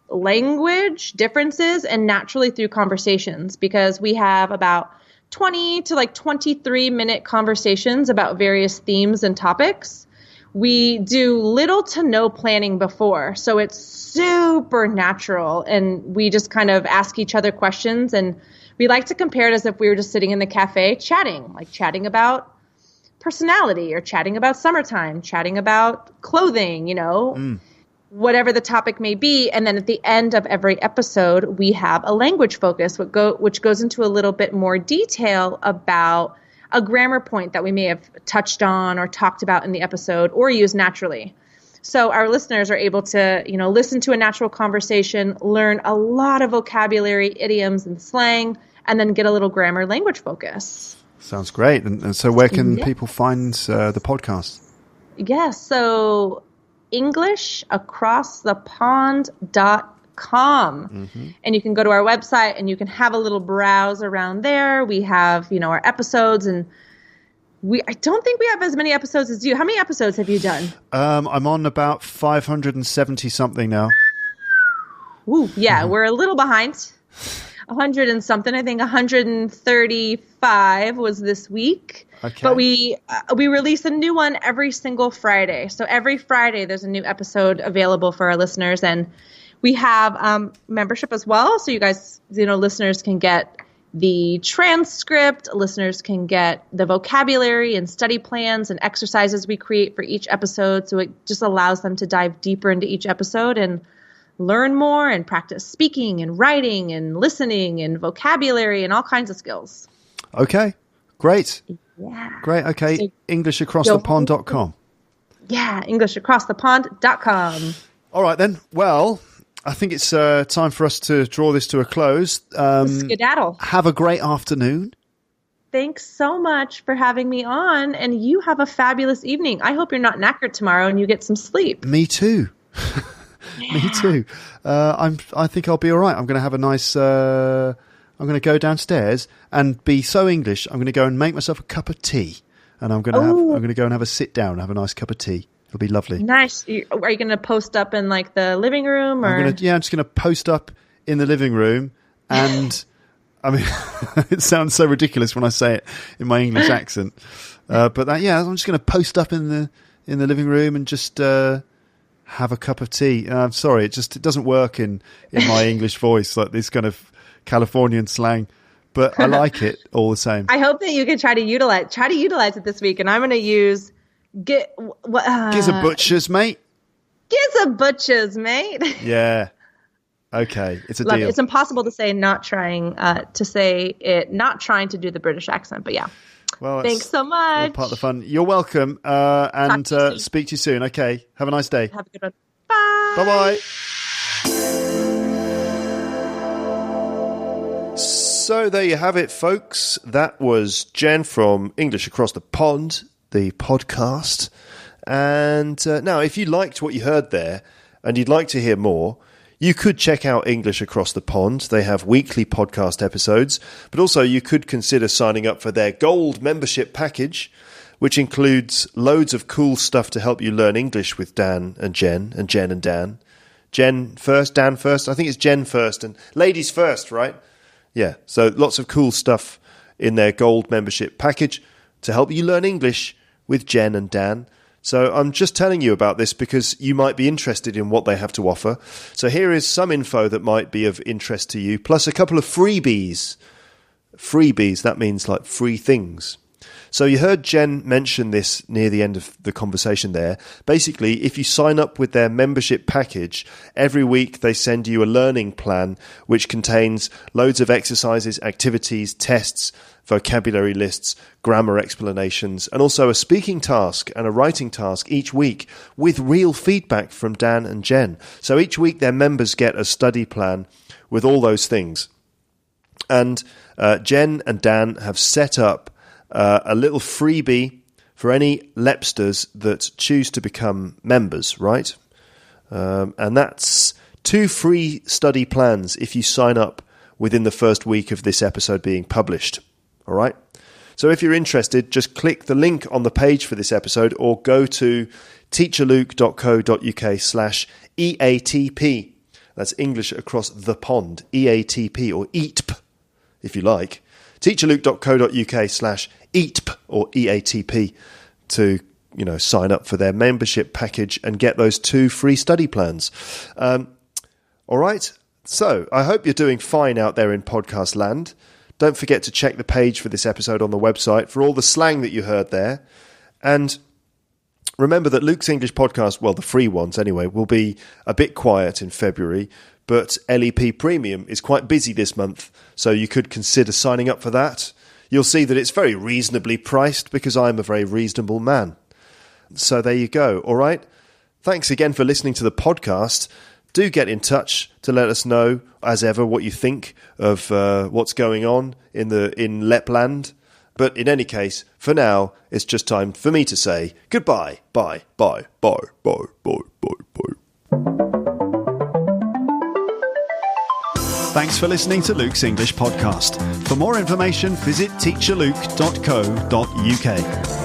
Speaker 3: language differences, and naturally through conversations, because we have about 20 to 23-minute conversations about various themes and topics. We do little to no planning before, so it's super natural, and we just kind of ask each other questions, and we like to compare it as if we were just sitting in the cafe chatting about personality, or chatting about summertime, chatting about clothing, whatever the topic may be. And then at the end of every episode, we have a language focus, which goes into a little bit more detail about a grammar point that we may have touched on or talked about in the episode or used naturally. So our listeners are able to, listen to a natural conversation, learn a lot of vocabulary, idioms, and slang, and then get a little grammar language focus.
Speaker 2: Sounds great. And so where can people find the podcast?
Speaker 3: Yes, so EnglishAcrossThePond.com. And you can go to our website and you can have a little browse around there. We have, our episodes, and I don't think we have as many episodes as you. How many episodes have you done?
Speaker 2: I'm on about 570 something now.
Speaker 3: Ooh, yeah, we're a little behind. 100 and something. I think 135 was this week. Okay. But we release a new one every single Friday. So every Friday there's a new episode available for our listeners, and we have membership as well. So you guys, listeners can get the transcript. Listeners can get the vocabulary and study plans and exercises we create for each episode. So it just allows them to dive deeper into each episode and learn more and practice speaking and writing and listening and vocabulary and all kinds of skills.
Speaker 2: Okay, great.
Speaker 3: Yeah.
Speaker 2: Great, okay. So, EnglishAcrossThePond.com.
Speaker 3: Yeah, EnglishAcrossThePond.com.
Speaker 2: All right then. Well, I think it's time for us to draw this to a close.
Speaker 3: Skedaddle.
Speaker 2: Have a great afternoon.
Speaker 3: Thanks so much for having me on, and you have a fabulous evening. I hope you're not knackered tomorrow and you get some sleep.
Speaker 2: Me too. Me too. I think I'll be all right. I'm going to have a nice I'm going to go downstairs and be so English. I'm going to go and make myself a cup of tea, and I'm going to go and have a sit down and have a nice cup of tea. It'll be lovely.
Speaker 3: Nice. Are you going to post up in like the living room, or?
Speaker 2: I'm just going to post up in the living room, and I mean, it sounds so ridiculous when I say it in my English accent, but I'm just going to post up in the living room and just have a cup of tea. I'm sorry, it doesn't work in my English voice, like this kind of Californian slang, but I like it all the same.
Speaker 3: I hope that you can try to utilize it this week, and I'm going to use giz
Speaker 2: a butcher's mate.
Speaker 3: Giz a butcher's mate.
Speaker 2: Yeah. Okay, it's a deal.
Speaker 3: It's impossible to say not trying to do the British accent, but yeah.
Speaker 2: Well,
Speaker 3: thanks so much.
Speaker 2: Part of the fun. You're welcome, and speak to you soon. Okay, have a nice day.
Speaker 3: Have a good one. Bye.
Speaker 2: Bye-bye.
Speaker 1: So there you have it, folks. That was Jen from English Across the Pond, the podcast. And now, if you liked what you heard there and you'd like to hear more, you could check out English Across the Pond. They have weekly podcast episodes, but also you could consider signing up for their gold membership package, which includes loads of cool stuff to help you learn English with Dan and Jen and Dan. Jen first, Dan first. I think it's Jen first and ladies first, right? Yeah, so lots of cool stuff in their gold membership package to help you learn English with Jen and Dan. So I'm just telling you about this because you might be interested in what they have to offer. So here is some info that might be of interest to you, plus a couple of freebies. Freebies, that means like free things. So you heard Jen mention this near the end of the conversation there. Basically, if you sign up with their membership package, every week they send you a learning plan which contains loads of exercises, activities, tests, vocabulary lists, grammar explanations, and also a speaking task and a writing task each week with real feedback from Dan and Jen. So each week their members get a study plan with all those things. And Jen and Dan have set up a little freebie for any Lepsters that choose to become members, right? And that's 2 free study plans if you sign up within the first week of this episode being published. All right? So if you're interested, just click the link on the page for this episode or go to teacherluke.co.uk/EATP. That's English Across the Pond, EATP or EATP, if you like. teacherluke.co.uk/EATP or EATP to, sign up for their membership package and get those 2 free study plans. All right. So I hope you're doing fine out there in podcast land. Don't forget to check the page for this episode on the website for all the slang that you heard there. And remember that Luke's English podcast, well, the free ones anyway, will be a bit quiet in February, but LEP Premium is quite busy this month, so you could consider signing up for that. You'll see that it's very reasonably priced because I'm a very reasonable man. So there you go, all right? Thanks again for listening to the podcast. Do get in touch to let us know, as ever, what you think of what's going on in Lapland. But in any case, for now, it's just time for me to say goodbye. Bye, bye, bye, bye, bye, bye, bye.
Speaker 2: Thanks for listening to Luke's English Podcast. For more information, visit teacherluke.co.uk.